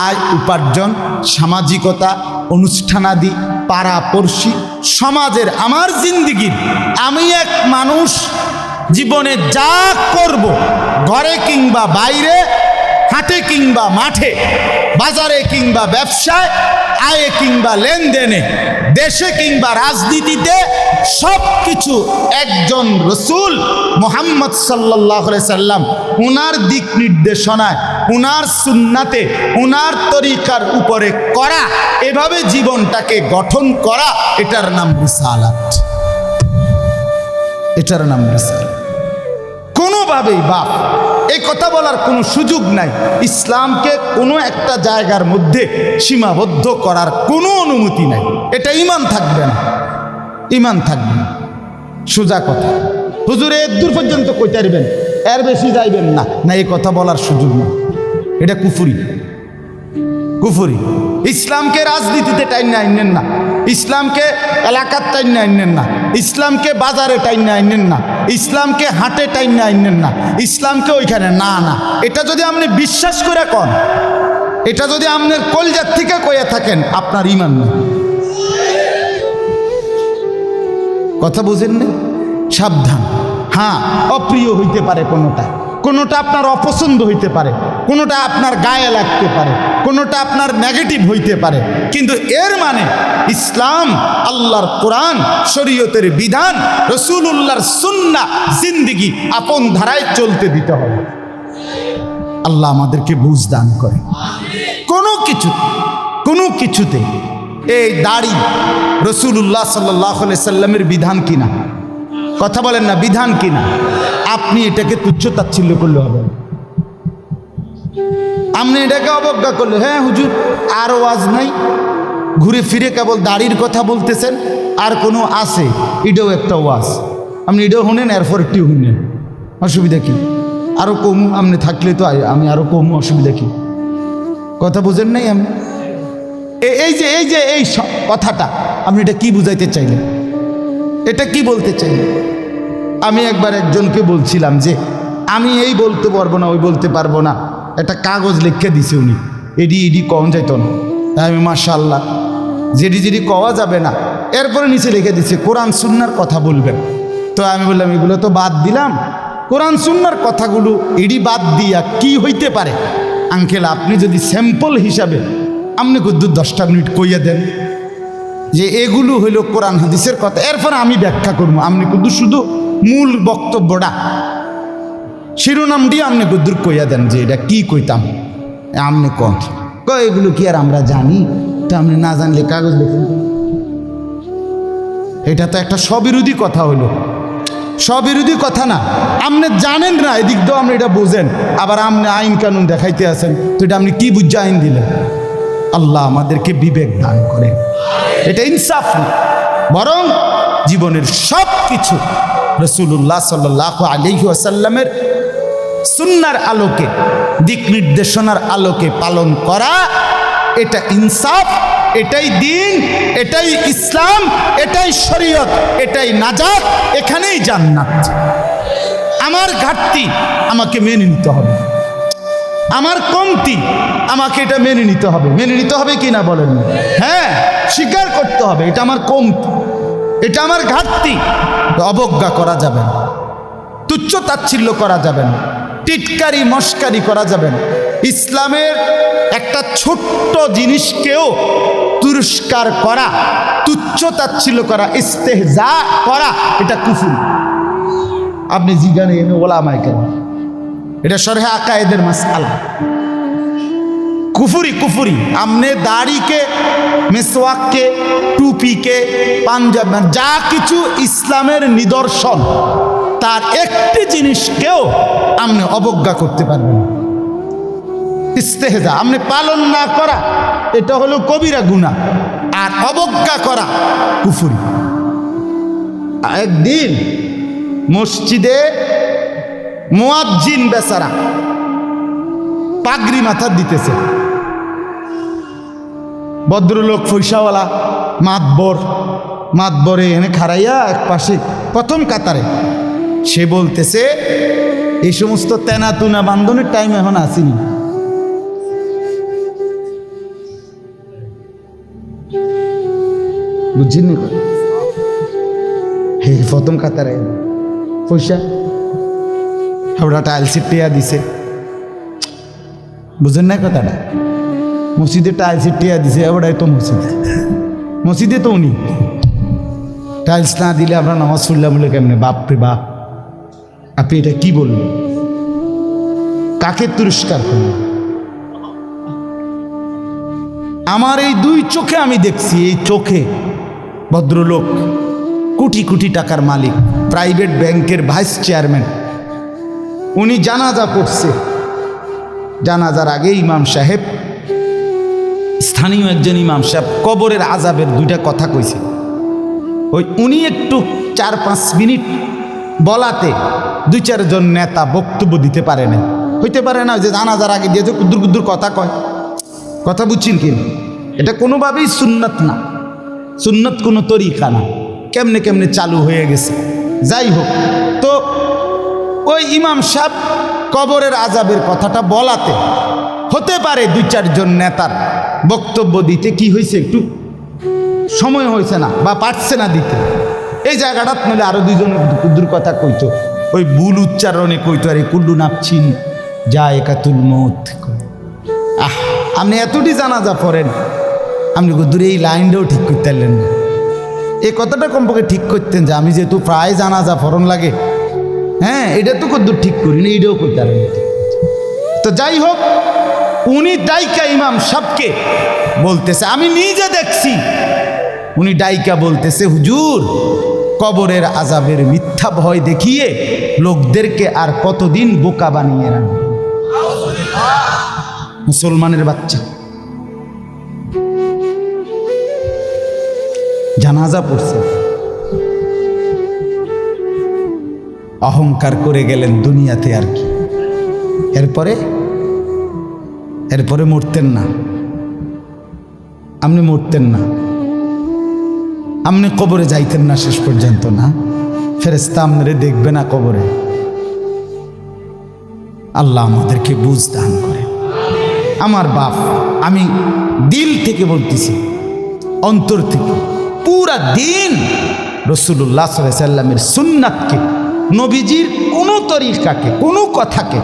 আয় উপার্জন, সামাজিকতা, অনুষ্ঠানাদি, পাড়াপড়শি, সমাজের, আমার জিন্দিগির, আমি এক মানুষ জীবনে যা করব, ঘরে কিংবা বাইরে, হাটে কিংবা মাঠে, বাজারে কিংবা ব্যবসায়, আয়ে কিংবা লেনদেনে, দেশে কিংবা রাজনীতিতে, সব কিছু একজন রসূল মুহাম্মদ সাল্লাল্লাহু আলাইহি সাল্লাম উনার দিক নির্দেশনায়, উনার সুন্নাতে, উনার তরিকার উপরে করা, এভাবে জীবনটাকে গঠন করা, এটার নাম রিসালাত। এটার নাম রিসালাত। কোনোভাবেই বাপ এই কথা বলার কোনো সুযোগ নাই। ইসলামকে কোনো একটা জায়গার মধ্যে সীমাবদ্ধ করার কোনো অনুমতি নাই। এটা ঈমান থাকবে না, ঈমান থাকবে না। সোজা কথা। হুজুরে এর দূর পর্যন্ত কইতে পারবেন, এর বেশি যাইবেন না, না, এই কথা বলার সুযোগ নেই। এটা কুফরি, কুফরি। ইসলামকে রাজনীতিতে টাইনে আইনেন না, ইসলামকে এলাকার টাইনে আইনেন না, ইসলামকে বাজারে টাইনে আইনেন না, ইসলামকে হাটে টাইনে আইনেন না, ইসলামকে ওইখানে না না। এটা যদি আপনি বিশ্বাস করে কন, এটা যদি আপনার কলজার থেকে কয়ে থাকেন, আপনার ঈমান নেই। কথা বুঝেন না? সাবধান। হ্যাঁ, অপ্রিয় হইতে পারে কোনোটা, কোনোটা আপনার অপছন্দ হইতে পারে, কোনোটা আপনার গায়ে লাগতে পারে, কোনোটা আপনার নেগেটিভ হইতে পারে, কিন্তু এর মানে ইসলাম, আল্লাহর কোরআন, শরীয়তের বিধান, রাসূলুল্লাহর সুন্নাহ, জিন্দেগি আপন ধারায় চলতে দিতে হবে। আল্লাহ আমাদেরকে বুঝ দান করে। কোনো কিছুতে এই দাড়ি রাসূলুল্লাহ সাল্লাল্লাহু আলাইহি সাল্লামের বিধান কিনা? কথা বলেন না, বিধান কিনা? আপনি এটাকে তুচ্ছ তাচ্ছিল্য করলে হবে, আপনি এটাকে অবজ্ঞা করলে, হ্যাঁ হুজুর আর ওয়াজ নাই, ঘুরে ফিরে কেবল দাড়ির কথা বলতেছেন, আর কোনো আছে, এটাও একটা ওয়াজ, আপনি এটাও শুনেন, এরপর একটিও শুনেন, অসুবিধা কি? আরও কমু, আপনি থাকলে তো আমি আরও কমু, অসুবিধা কি? কথা বুঝেন নাই? আমি এই কথাটা আপনি এটা কি বুঝাইতে চাইলেন? এটা কি বলতে চাইলেন? আমি একবার একজনকে বলছিলাম যে আমি এই বলতে পারবো না, ওই বলতে পারবো না, একটা কাগজ লিখে দিছে উনি, এডি কম যাইত না। আমি মাশাআল্লাহ, যেটি কওয়া যাবে না, এরপরে নিচে লিখে দিছে কোরআন সুন্নাহর কথা বলবেন। তো আমি বললাম এগুলো তো বাদ দিলাম, কোরআন সুন্নাহর কথাগুলো এডি বাদ দিয়া কি হইতে পারে? আঙ্কেল, আপনি যদি স্যাম্পল হিসাবে আপনি কুদ্দুর 10টা মিনিট কইয়া দেন যে এগুলো হইল কোরআন হাদিসের কথা, এরপর আমি ব্যাখ্যা করবো, আপনি কুদ্দুর শুধু মূল বক্তব্যটা, শিরোনাম দিয়ে আপনি কুদ্দুর কইয়া দেন যে এটা কি কইতাম, আপনি কন এগুলো কি আর আমরা জানি? তো আপনি না জানলে কাগজ লিখুন। এটা তো একটা স্ববিরোধী কথা হইল, স্ববিরোধী কথা না। আপনি জানেন না, এদিক দিয়েও আপনি এটা বোঝেন, আবার আপনি আইন কানুন দেখাইতে আছেন, তো এটা আপনি কি বুঝে আইন দিলেন? আল্লাহ আমাদেরকে বিবেক দান করেন। এটা ইনসাফ না, বরং জীবনের সব কিছু রাসূলুল্লাহ সাল্লাল্লাহু আলাইহি ওয়াসাল্লামের সুন্নাহর আলোকে, দিক নির্দেশনার আলোকে পালন করা, এটা ইনসাফ, এটাই দ্বীন, এটাই ইসলাম, এটাই শরীয়ত, এটাই নাজাত, এখানেই জান্নাত। আমার ঘাটতি আমাকে মেনে নিতে হবে, আমার কমতি আমাকে এটা মেনে নিতে হবে। মেনে নিতে হবে কি না বলেন? হ্যাঁ, স্বীকার করতে হবে এটা আমার কমতি, এটা আমার ঘাটতি, অবজ্ঞা করা যাবে না, তুচ্ছ তাচ্ছিল্য করা যাবে না, টিটকারি মস্কারি করা যাবে না। ইসলামের একটা ছোট্ট জিনিসকেও তিরস্কার করা, তুচ্ছ তাচ্ছিল্য করা, ইস্তেহজা করা, এটা কুফর। আপনি জিজ্ঞানে এনে ওলামায়ে কেরাম, এটা শরহে আকায়েদের মাসআলা, কুফুরি। আমনে দাড়িকে, মেসওয়াককে, টুপিকে, পাঞ্জাব, যা কিছু ইসলামের নিদর্শন, তার একটি জিনিসকেও আপনি অবজ্ঞা করতে পারবেন। ইস্তেহজা আপনি পালন না করা, এটা হলো কবিরা গুনাহ, আর অবজ্ঞা করা কুফরি। একদিন মসজিদে মুয়াজ্জিন বেচারা পাগড়ি দিতেছে, ভদ্রলোক পয়সাওয়ালা মাতবরে এনে খাড়াইয়া এক পাশে প্রথম কাতারে, সে বলতেছে এই সমস্ত তেনা তুনা বান্ধনের টাইম এখন আসেনি। বুঝছেন নি? হে প্রথম কাতারে পয়সা হাওড়া টাইলস টিয়া দিছে, বুঝেন না কথাটা? মসজিদে টাইলস টিয়া দিছে, ওটাই তো মসজিদে তো উনি টাইলস না দিলে আমরা নামাজ পড়লাম বলে কেমনে? বাপরে বাপ, আপনি এটা কি বললেন? কাকে তিরস্কার করলেন? আমার এই দুই চোখে আমি দেখছি, এই চোখে ভদ্রলোক কোটি কোটি টাকার মালিক, প্রাইভেট ব্যাংকের ভাইস চেয়ারম্যান, উনি জানাজা পড়ছে। জানাজার আগে ইমাম সাহেব, স্থানীয় একজন ইমাম সাহেব কবরের আযাবের দুইটা কথা কইছে। ওই উনি একটু 4-5 মিনিট বলাতে 2-4 জন নেতা বক্তব্য দিতে পারে না। হইতে পারে না যে জানাজার আগে দিয়ে যে কুদ্দুর কুদ্দুর কথা কয়, কথা বুঝছেন কি? এটা কোনোভাবেই সুন্নত না, সুন্নত কোনো তরিকা না, কেমনে কেমনে চালু হয়ে গেছে। যাই হোক, তো ওই ইমাম সাহেব কবরের আযাবের কথাটা বলাতে হতে পারে 2-4 জন নেতার বক্তব্য দিতে কি হয়েছে, একটু সময় হয়েছে না বা পারছে না দিতে। এই জায়গাটা নইলে আরো 2 জন কুদ্দুর কথা কইতো, ওই ভুল উচ্চারণে কইতো, আরে কুল্লু নাপছিন জায়কাতুল মউত। আপনি এতটি জানাজা পড়েন, আপনি দূরে এই লাইনটাও ঠিক করতে পারলেন না। এই কথাটা কমপক্ষে ঠিক করতেন যে আমি যেহেতু প্রায় জানাজা পড়ন লাগে, হ্যাঁ এটা তো কদ্দূর ঠিক করি না, এইটাও করতে পারেন। তো যাই হোক, উনি ডাইকা ইমাম সাহেবকে বলতেছে, আমি নিজে দেখছি, উনি ডাইকা বলতেছে, হুজুর কবরের আযাবের মিথ্যা ভয় দেখিয়ে লোকদেরকে আর কতদিন বোকা বানিয়ে রাখবে? মুসলমানের বাচ্চা জানাজা পড়ছে, অহংকার করে গেলেন দুনিয়াতে আর কি। এরপরে মরতেন না, আপনি মরতেন না, আপনি কবরে যাইতেন না শেষ পর্যন্ত না, ফেরেশতা আপনারে দেখবে না কবরে। আল্লাহ আমাদেরকে বুঝ দান করে। আমার বাপ, আমি দিল থেকে বলতেছি, অন্তর থেকে, পুরা দিন রাসূলুল্লাহ সাল্লাল্লাহু আলাইহি সাল্লামের সুন্নাতকে, নবীজির কোনো তরিকাকে, কোনো কথাকে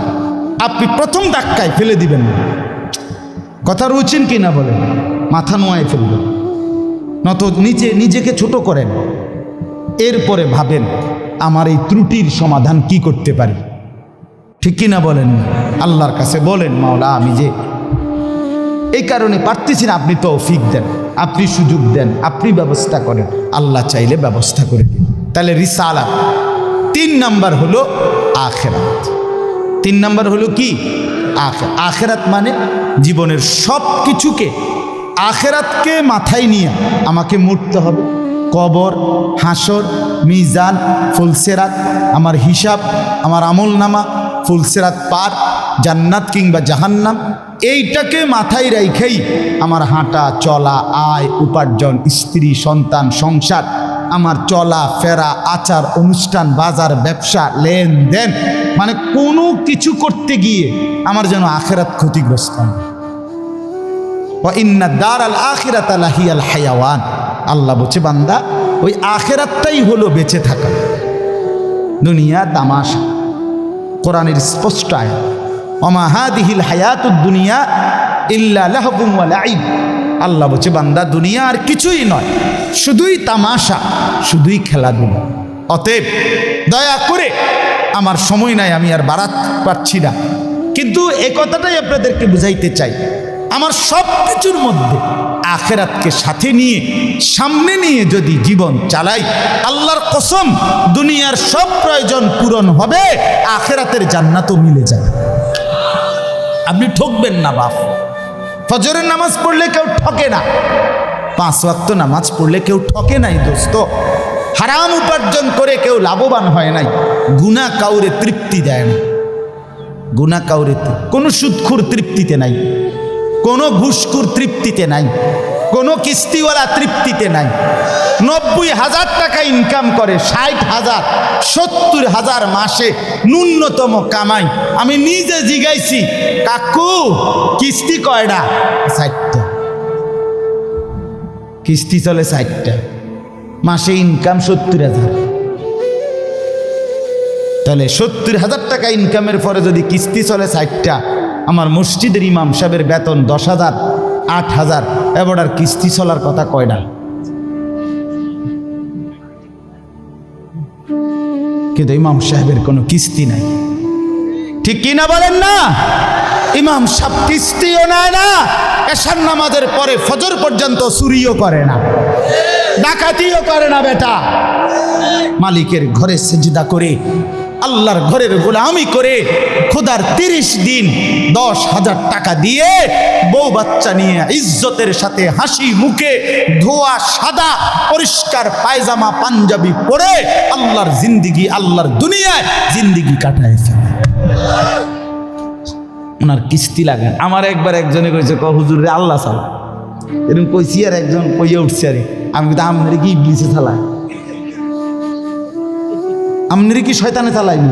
আপনি প্রথম ধাক্কায় ফেলে দিবেন না। কথা রুচেন কি না বলেন? মাথা নোয়ায় ফেলবেন, নত নিজেকে ছোট করেন, এরপরে ভাবেন আমার এই ত্রুটির সমাধান কি করতে পারি। ঠিক কিনা বলেন? আল্লাহর কাছে বলেন, মাওলা আমি যে এই কারণে পারতেছি না, আপনি তৌফিক দেন, আপনি সুযোগ দেন, আপনি ব্যবস্থা করেন। আল্লাহ চাইলে ব্যবস্থা করে দিন। তাহলে রিসালাত 3 নাম্বার হলো আখিরাত। 3 নাম্বার হলো কি? আখিরাত মানে জীবনের সব কিছুকে, আখিরাতকে মাথায় নিয়ে আমাকে মরতে হবে। কবর, হাসর, মিজান, ফুলসেরাত, আমার হিসাব, আমার আমল নামা, ফুলসেরাত পার, জান্নাত কিংবা জাহান্নাম, এইটাকে মাথায় রাইখেই আমার হাঁটা চলা, আয় উপার্জন, স্ত্রী সন্তান, সংসার, আমার চলা ফেরা, আচার অনুষ্ঠান, বাজার ব্যবসা, লেনদেন, মানে কোনো কিছু করতে গিয়ে আমার যেন আখিরাত ক্ষতিগ্রস্ত হয়। ওয়া ইন্না দারাল আখিরাতা লাহিয়াল হায়াওয়ান। আল্লাহ বলছে, বান্দা ওই আখেরাতটাই হলো বেঁচে থাকা। দুনিয়া তামাশা, কোরআনের স্পষ্ট আয়াত, ওমা হাদিহিল হায়াতুদ দুনিয়া ইল্লা লাহবুম ওয়া লাইব। আল্লাহ বলছে বান্দা দুনিয়া আর কিছুই নয়, শুধুই তামাশা, শুধুই খেলাধুলা। অতএব দয়া করে, আমার সময় নাই, আমি আর বাড়াতে পারছি না, কিন্তু এই কথাটাই আপনাদেরকে বুঝাইতে চাই, আমার সব কিছুর মধ্যে আখেরাতকে সাথে নিয়ে, সামনে নিয়ে যদি জীবন চালাই, আল্লাহর কসম দুনিয়ার সব প্রয়োজন পূরণ হবে, আখেরাতের জান্নাতও মিলে যাবে। আপনি ঠকবেন না বাপ। ফজরের নামাজ পড়লে কেউ ঠকে না, 5 ওয়াক্ত নামাজ পড়লে কেউ ঠকে নাই দোস্ত। হারাম উপার্জন করে কেউ লাভবান হয় নাই। গুনাহ কাউরে তৃপ্তি দেয় না, গুনাহ কাউরে, কোনো সুদখোর তৃপ্তিতে নাই, কোনো ঘুষখোর তৃপ্তিতে নাই, কোনো কিস্তিওয়ালা তৃপ্তিতে নাই। 90,000 টাকা ইনকাম করে, 60,000 70,000 মাসে ন্যূনতম কামাই। আমি নিজে জিগাইছি, কাকু কিস্তি কয়টা? 60টা। কিস্তি চলে 60টা, মাসে ইনকাম 70,000। তাহলে 70,000 টাকা ইনকামের পরে যদি কিস্তি চলে 60টা, আমার মসজিদের ইমাম সাহেবের বেতন 10,000 8,000, এবার আর কিস্তি চলার কথা কয়টা? কিন্তু ইমাম সাহেবের কোনো কিস্তি নাই, ঠিক কিনা বলেন না? ইমাম সাহেব কিস্তিও নেয় না, এশার নামাজের পরে ফজর পর্যন্ত চুরিও করে না, ডাকাতিও করে না। বেটা মালিকের ঘরে সিজদা করে, আল্লাহর ঘরের গোলামি করে, খোদার 30 দিন 10,000 টাকা দিয়ে, বউ বাচ্চা নিয়ে ইজ্জতের সাথে হাসি মুখে, ধোয়া সাদা পরিষ্কার পায়জামা পাঞ্জাবি পরে আল্লাহর জিন্দিগি, আল্লাহর দুনিয়ায় জিন্দিগি কাটায় ফেলে। ওনার কিস্তি লাগে। আমার একবার একজনে কইছে, হুজুর রে আল্লাহ চালা, এরকম কইছি, আর একজন কইয়া উঠছে, আরে আমি কিন্তু আপনার কি ইবলিসে চালায়, আপনার কি শয়তানে চালাইনি?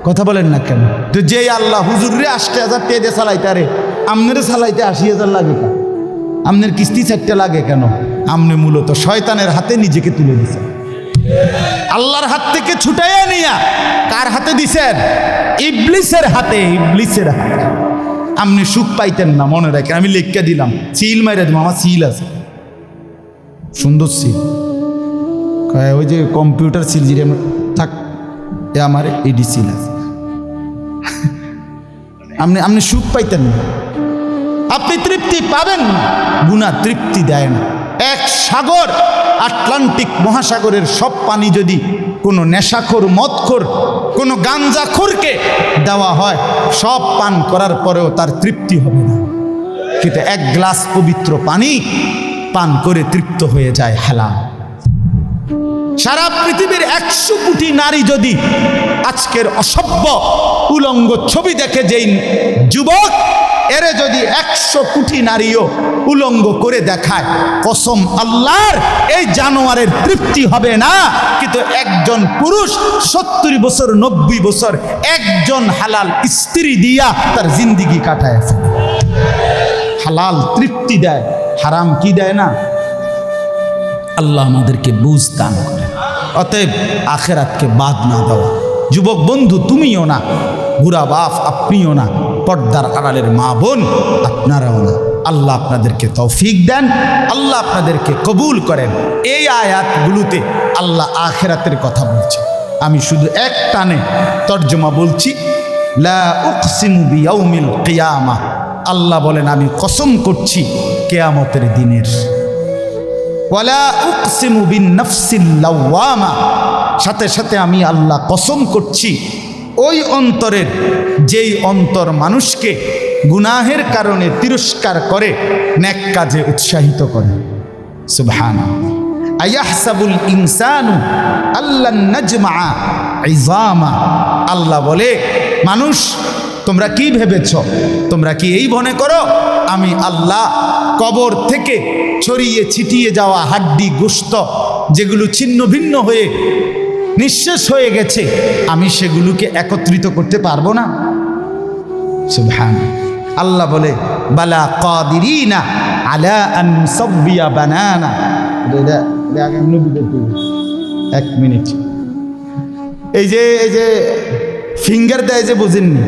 কথা বলেন না কেন? তো যে আল্লাহ হুজুর রে 80,000 টাকা দিয়ে চালাইতে, আরে আপনারে চালাইতে 80,000 লাগে কেন? আপনার কিস্তি 4টা লাগে কেন? আপনি মূলত শয়তানের হাতে নিজেকে তুলে দিচ্ছেন। আল্লাহর হাত থেকে ছুটাইয়া নিয়া কার হাতে দিছেন? ইবলিসের হাতে, ইবলিসের হাতে। আপনি সুখ পাইতেন না, মনে রাখেন। আমি লিখকে দিলাম, সিল মাইরা দিব, আমার সিল আছে, সুন্দর সিল, ওই যে কম্পিউটার সিল, যে থাক, এ আমার এডি সিল আছে। আপনি সুখ পাইতেন না, আপনি তৃপ্তি পাবেন না। গুনাহ তৃপ্তি দেয় না। এক সাগর, আটলান্টিক মহাসাগরের সব পানি যদি কোনো নেশাখোর, মদখোর, কোনো গাঞ্জাখোরকে দেওয়া হয়, সব পান করার পরেও তার তৃপ্তি হবে না। কিন্তু 1 গ্লাস পবিত্র পানি পান করে তৃপ্ত হয়ে যায় হালাল। সারা পৃথিবীর 100 কোটি নারী যদি আজকের অসভ্য উলঙ্গ ছবি দেখে, যেই যুবক এরে যদি 100 কোটি নারীও উলঙ্গ করে দেখায়, কসম আল্লাহর, এই জানোয়ারের তৃপ্তি হবে না। কিন্তু একজন পুরুষ 70 বছর 90 বছর একজন হালাল স্ত্রী দিয়া তার জিন্দিগি কাটায় ফেলে। হালাল তৃপ্তি দেয়, হারাম কি দেয় না? আল্লাহ আমাদেরকে বুঝ দান করে। অতএব আখেরাতকে বাদ না দেওয়া। যুবক বন্ধু তুমিও না, বুড়া বাপ আপনিও না, পর্দার আড়ালের মা বোন আপনারাও না। আল্লাহ আপনাদেরকে তৌফিক দেন, আল্লাহ আপনাদেরকে কবুল করেন। এই আয়াতগুলোতে আল্লাহ আখেরাতের কথা বলছে। আমি শুধু এক টানে তর্জমা বলছি, লা উকসিমু বিয়াউমিল কিয়ামা। আল্লাহ বলেন আমি কসম করছি কিয়ামতের দিনের। ওয়ালা উকসিমু বিন নাফসিল লাওয়ামা। সাথে সাথে আমি আল্লাহ কসম করছি ওই অন্তরের, যেই অন্তর মানুষকে গুনাহের কারণে তিরস্কার করে, নেক কাজে উৎসাহিত করে। সুবহানাল্লাহ। আয়াহসাবুল ইনসানু আল্লান নাজমা ইযামা। আল্লাহ বলে, মানুষ তোমরা কি ভেবেছ? তোমরা কি এই মনে করো আমি আল্লাহ কবর থেকে ছড়িয়ে ছিটিয়ে যাওয়া হাড্ডি গোশত, যেগুলো ছিন্ন ভিন্ন হয়ে নিঃশেষ হয়ে গেছে, আমি সেগুলোকে একত্রিত করতে পারবো না? সুবহানাল্লাহ। আল্লাহ বলে, বালা কাদিরিনা আলা আন নুসাব্বিয়া বানানা। আগে এক মিনিট। এই যে ফিঙ্গার দেয় যে বুঝেননি,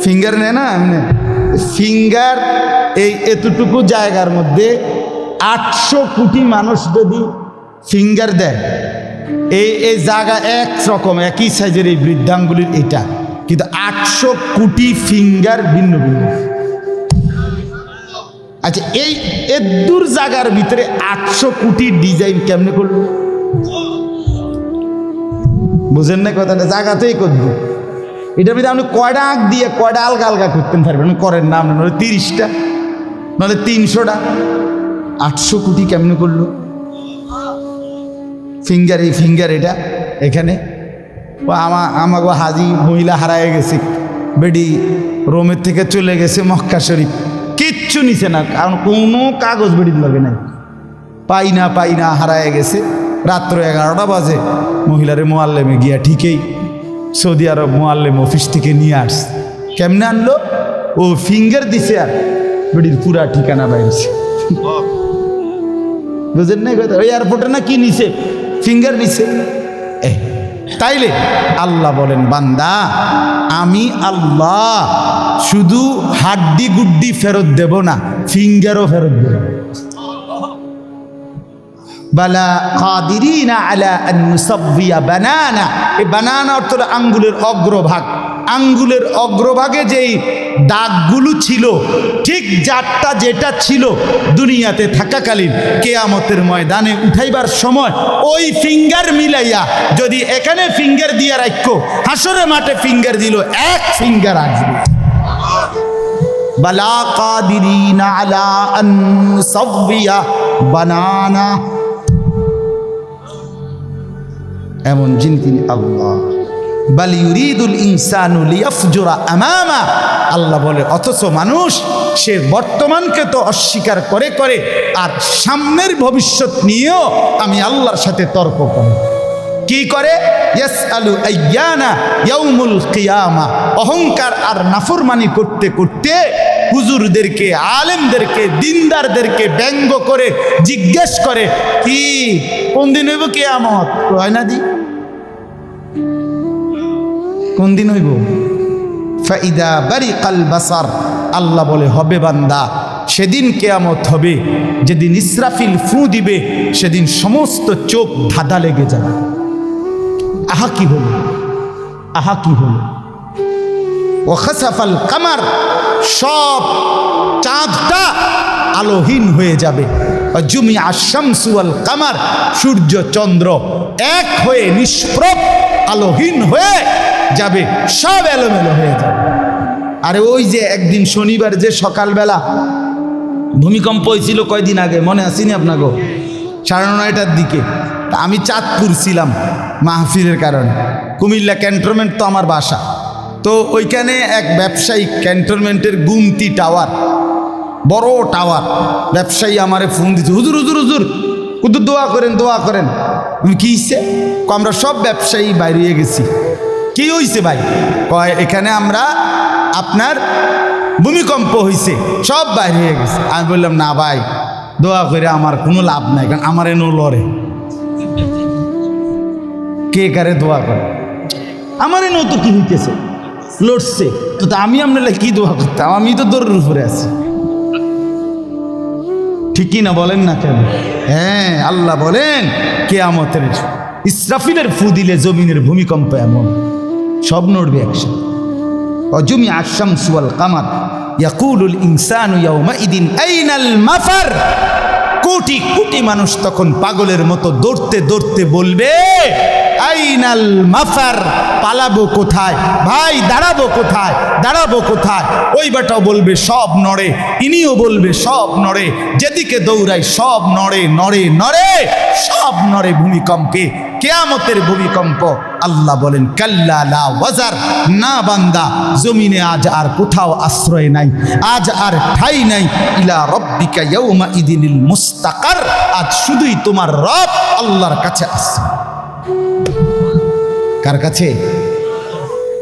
ফিঙ্গার নেয় না এমনি ফিঙ্গার, এই এতটুকু জায়গার মধ্যে 800 কোটি মানুষ যদি ফিঙ্গার দেয়, এই জায়গা একরকম একই সাইজের এই বৃদ্ধাঙ্গুলির এটা, কিন্তু 800 কোটি ফিঙ্গার ভিন্ন ভিন্ন। আচ্ছা এই এদুর জায়গার ভিতরে 800 কোটি ডিজাইন কেমনে করলো? বুঝেন না কথাটা? জায়গাতেই করবো এটার ভিতরে আপনি কয়টা আঁক দিয়ে কয়টা আলগা আলগা করতে পারবেন, করেন না আপনি, নাহলে 30টা নাহলে 300টা। 800 কোটি কেমনে করলো ফিঙ্গার? এই ফিঙ্গার এটা এখানে আমাকে হাজি মহিলা হারায় গেছে, বেডি রোমের থেকে চলে গেছে মক্কা শরীফ, কিচ্ছু নিছে না, কারণ কোনো কাগজ বেডির লাগে নাই, পাই না হারায় গেছে। রাত্র 11টা বাজে মহিলারে মোয়াল্লেমে গিয়া ঠিকই সৌদি আরব মোয়াল্লেম অফিস থেকে নিয়ে আস। কেমনে আনলো? ও ফিঙ্গার দিছে আর বেডির পুরা ঠিকানা বাইরেছে। বুঝেন না কথা? ওই এয়ারপোর্টে না কি নিছে, ফিঙ্গার নিছে। তাইলে আল্লাহ বলেন, বান্দা আমি আল্লাহ শুধু হাড্ডি গুড্ডি ফেরত দেব না, ফিঙ্গারও ফেরত দেব। বালা কাদিরিনা আলা আন নুসাব্বিয়া বানানা। এই বানানা অর্থ আঙ্গুলের অগ্রভাগ, আঙ্গুলের অগ্রভাগে যেই দাগগুলো ছিল, ঠিক যারটা যেটা ছিল দুনিয়াতে থাকাকালীন, কেয়ামতের ময়দানে উঠাইবার সময় ওই ফিঙ্গার মিলাইয়া যদি এখানে ফিঙ্গার দিয়ে রাখো, হাসরের মাঠে ফিঙ্গার দিল, এক ফিঙ্গার আসবে। বালা কাদিরিনা আলা আন নুসাব্বিয়া বানানা। এমন যিনি তিনি আল্লাহ। বাল ইউরিদুল ইনসানু লিয়াফজুরা আমামা। আল্লাহ বলে অথচ মানুষ সে বর্তমানকে তো অস্বীকার করে আর সামনের ভবিষ্যৎ নিয়েও আমি আল্লাহর সাথে তর্ক করে। কি করে? ইয়াসআলু আইয়ানা ইয়াউমুল কিয়ামা। অহংকার আর নাফরমানি করতে করতে হুজুরদেরকে, আলেমদেরকে, দিনদারদেরকে ব্যঙ্গ করে জিজ্ঞেস করে, কি কোন দিন হইব কিয়ামত? হয় না দি কোন দিন হইব? ফাইদা বারিকাল বাসার। আল্লাহ বলে হবে বান্দা, সেদিন কিয়ামত হবে যেদিন ইসরাফিল ফু দিবে, সেদিন সমস্ত চোখ ধাঁধা লেগে যাবে। আহা কি হলো, আহা কি হলো। ও খাসাফাল কামার, সব চাঁদটা আলোহীন হয়ে যাবে। জুমিআ শামসু ওয়াল কামার, সূর্য চন্দ্র এক হয়ে নিষ্প্রভ আলোহীন হয়ে যাবে, সব এলোমেলো হয়ে যাবে। আরে ওই যে একদিন শনিবার যে সকালবেলা ভূমিকম্প হয়েছিল কয়দিন আগে, মনে আসেনি আপনাকে? 9:30টার দিকে। আমি চাঁদপুর ছিলাম মাহফিলের কারণে, কুমিল্লা ক্যান্টনমেন্ট তো আমার বাসা। তো ওইখানে এক ব্যবসায়ী, ক্যান্টনমেন্টের গুমতি টাওয়ার, বড় টাওয়ার, ব্যবসায়ী আমারে ফোন দিচ্ছে, হুজুর হুজুর হুজুর কুদু দোয়া করেন, দোয়া করেন। আমি কি হইছে? আমরা সব ব্যবসায়ী বাইরে গেছি। কি হইছে ভাই? কয় এখানে আমরা আপনার ভূমিকম্প হয়েছে, সব বাইরে হয়ে গেছে। আমি বললাম না ভাই, দোয়া করে আমার কোনো লাভ নাই, কারণ আমার এনো লড়ে, কে কারে দোয়া করে, আমার এনো তো কি হইতেছে, লড়ছে তো, আমি আপনার কি দোয়া করতাম? আমি তো দৌড়ের উপরে আছি, ঠিকই না বলেন না কেন? হ্যাঁ, আল্লাহ বলেন কিয়ামতের ইসরাফিলের ফু দিলে জমিনের ভূমিকম্প এমন সব নড়বে একসাথে। অজুমিআ শামসু ওয়াল কামার ইয়াকুলুল ইনসানু ইয়াউমাইদিন আইনাল মাফার। কোটি কোটি মানুষ তখন পাগলের মতো দৌড়তে দৌড়তে বলবে, আইনাল মাফার, পালাবো কোথায় ভাই, দাঁড়াবো কোথায়, দাঁড়াবো কোথায়? ওই বেটাও বলবে সব নড়ে, ইনিও বলবে সব নড়ে, যেদিকে দৌড়াই সব নড়ে নড়ে নড়ে, সব নড়ে ভূমিকম্পে, কিয়ামতের ভূমিকম্প। আল্লাহ বলেন কাল্লা লা ওয়াজার, না বান্দা, জমিনে আজ আর কোথাও আশ্রয় নাই, আজ আর ঠাই নাই। ইলা রব্বিকা ইয়াউমা ইদিনিল মুস্তাকার, আজ শুধুই তোমার রব আল্লাহর কাছে আছে। কার কাছে?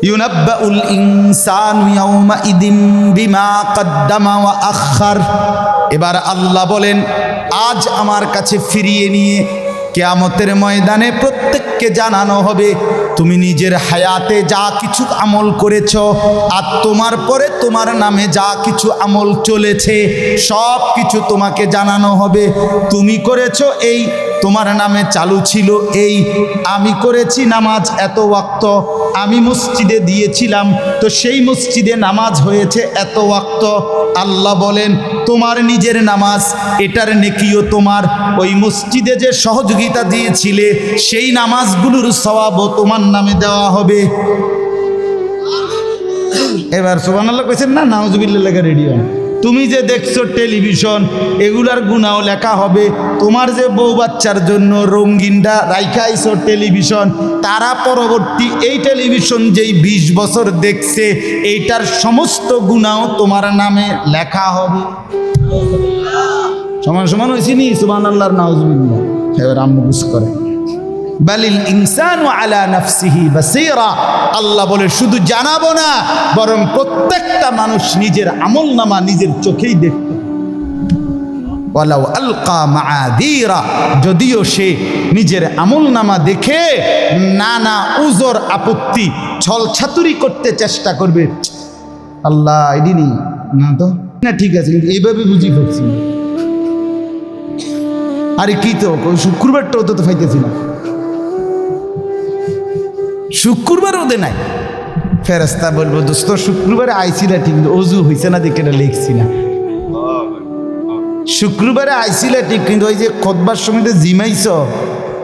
ইউনাব্বাউল ইনসানু ইয়াউমা ইদিন বিমা কদ্দামা ওয়া আখার। এবার আল্লাহ বলেন আজ আমার কাছে ফিরিয়ে নিয়ে কিয়ামতের ময়দানে প্রত্যেককে জানানো হবে তুমি নিজের হায়াতে যা কিছু আমল করেছ আর তোমার পরে তোমার নামে যা কিছু আমল চলেছে সব কিছু তোমাকে জানানো হবে। তুমি করেছো এই, তোমার নামে চালু ছিল এই, আমি করেছি নামাজ এত ওয়াক্ত, আমি মসজিদে দিয়েছিলাম তো সেই মসজিদে নামাজ হয়েছে এত ওয়াক্ত। আল্লাহ বলেন তোমার নিজের নামাজ এটার নেকিও তোমার, ওই মসজিদে যে সহযোগিতা দিয়েছিলে সেই নামাজগুলোর সওয়াবও তোমার নামে দেওয়া হবে। এবার সুবহানাল্লাহ কইছেন না, নাউজুবিল্লাহ লেখা রেডি হন। তুমি যে দেখছো টেলিভিশন এগুলার গুনাও লেখা হবে। তোমার যে বউ বাচ্চার জন্য রঙিনটা রাইখাইছো টেলিভিশন, তারা পরবর্তী এই টেলিভিশন যেই 20 বছর দেখছে এইটার সমস্ত গুনাও তোমার নামে লেখা হবে। সমান সমান হয়েছি নি সুবহানাল্লাহর নাউজুবিল্লাহ। এবার আম্মু বুঝ করে বালিল ইনসানু আলা নাফসিহি বাসীরা, আল্লাহ বলে শুধু জানাবো না বরং প্রত্যেকটা মানুষ নিজের আমলনামা নিজের চোখেই দেখবে। ওয়ালাউ আলকা মাআযীরা, যদিও সে নিজের আমলনামা দেখে নানা উজর আপত্তি ছলছাতুরি করতে চেষ্টা করবে, আল্লাহ এদিনি না তো না ঠিক আছে কিন্তু এইভাবে বুঝি করছি, আরে কি তো শুক্রবারটাও তো পাইতেছি না, শুক্রবার ওদের নাই। ফেরেশতা বলবো দোস্ত শুক্রবারে আইছিলা ঠিক অজু হয়েছে না দেখে লিখছি না, শুক্রবারে আইছিলা ঠিক কিন্তু ওই যে খুতবার সময় জিমাইছ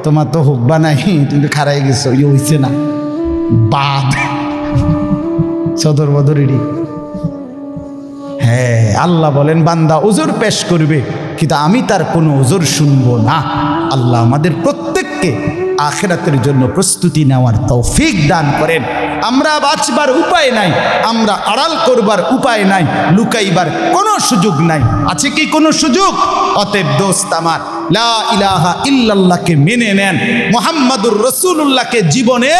তোমার তো হোকবা নাই, তুমি খারাই গেছো ইয়ে হয়েছে না বাদ সদর বদরেরই। হ্যাঁ আল্লাহ বলেন বান্দা ওজোর পেশ করবে কিন্তু আমি তার কোনো ওজোর শুনবো না। আল্লাহ আমাদের প্রত্যেককে আখিরাতের জন্য প্রস্তুতি নেওয়ার তৌফিক দান করেন। আমরা বাঁচবার উপায় নাই, আমরা আড়াল করবার উপায় নাই, লুকাইবার কোনো সুযোগ নাই। আছে কি কোনো সুযোগ? অতএব দোস্ত আমার লা ইলাহা ইল্লাল্লাহকে মেনে নেন, মুহাম্মাদুর রাসূলুল্লাহকে জীবনে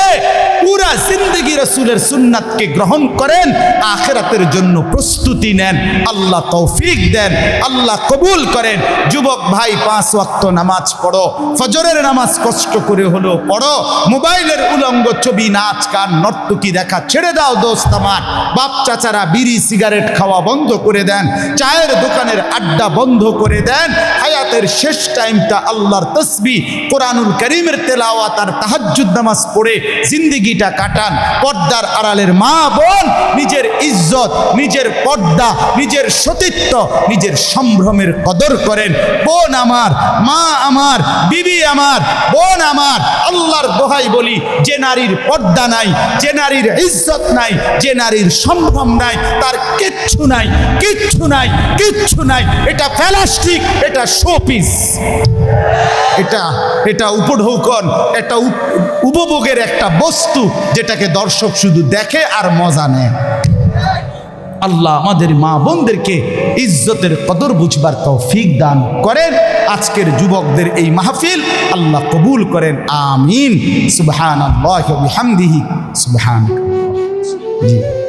পুরা জিন্দেগি রাসূলের সুন্নাতকে গ্রহণ করেন, আখিরাতের জন্য প্রস্তুতি নেন। আল্লাহ তৌফিক দেন, আল্লাহ কবুল করেন। যুবক ভাই 5 ওয়াক্ত নামাজ পড়ো, ফজরের নামাজ কষ্ট করে হলেও পড়ো, মোবাইলের উলঙ্গ ছবি নাচ গান নর্তকী দেখা ছেড়ে দাও দোস্ত আমার। বাপ চাচারা বিড়ি সিগারেট খাওয়া বন্ধ করে দেন, চায়ের দোকানের আড্ডা বন্ধ করে দেন, হায়াতের শেষ টাইমটা আল্লাহর তাসবিহ কোরআনুল কারীমের তেলাওয়াত আর তাহাজ্জুদ নামাজ পড়ে জিন্দেগিটা কাটান। পর্দার আড়ালের মা বোন নিজের ইজ্জত, নিজের পর্দা, নিজের সতীত্ব, নিজের সম্ভ্রমের কদর করেন। বোন আমার, মা আমার, বিবি আমার, বোন আমার, আল্লাহর দোহাই বলি যে নারীর পর্দা নাই, যে নারীর ইজ্জত নাই, যে নারীর সম্ভ্রম নাই, তার কিচ্ছু নাই, কিচ্ছু নাই, কিচ্ছু নাই। এটা প্লাস্টিক, এটা শোপিস, এটা উপঢৌকন, এটা উপভোগের একটা বস্তু যেটাকে দর্শক শুধু দেখে আর মজা নেয়। আল্লাহ আমাদের মা বোনদেরকে ইজ্জতের কদর বুঝবার তৌফিক দান করেন। আজকের যুবকদের এই মাহফিল আল্লাহ কবুল করেন, আমিন। সুবহানাল্লাহি ওয়া বিহামদিহি সুবহানাল্লাহ। জি।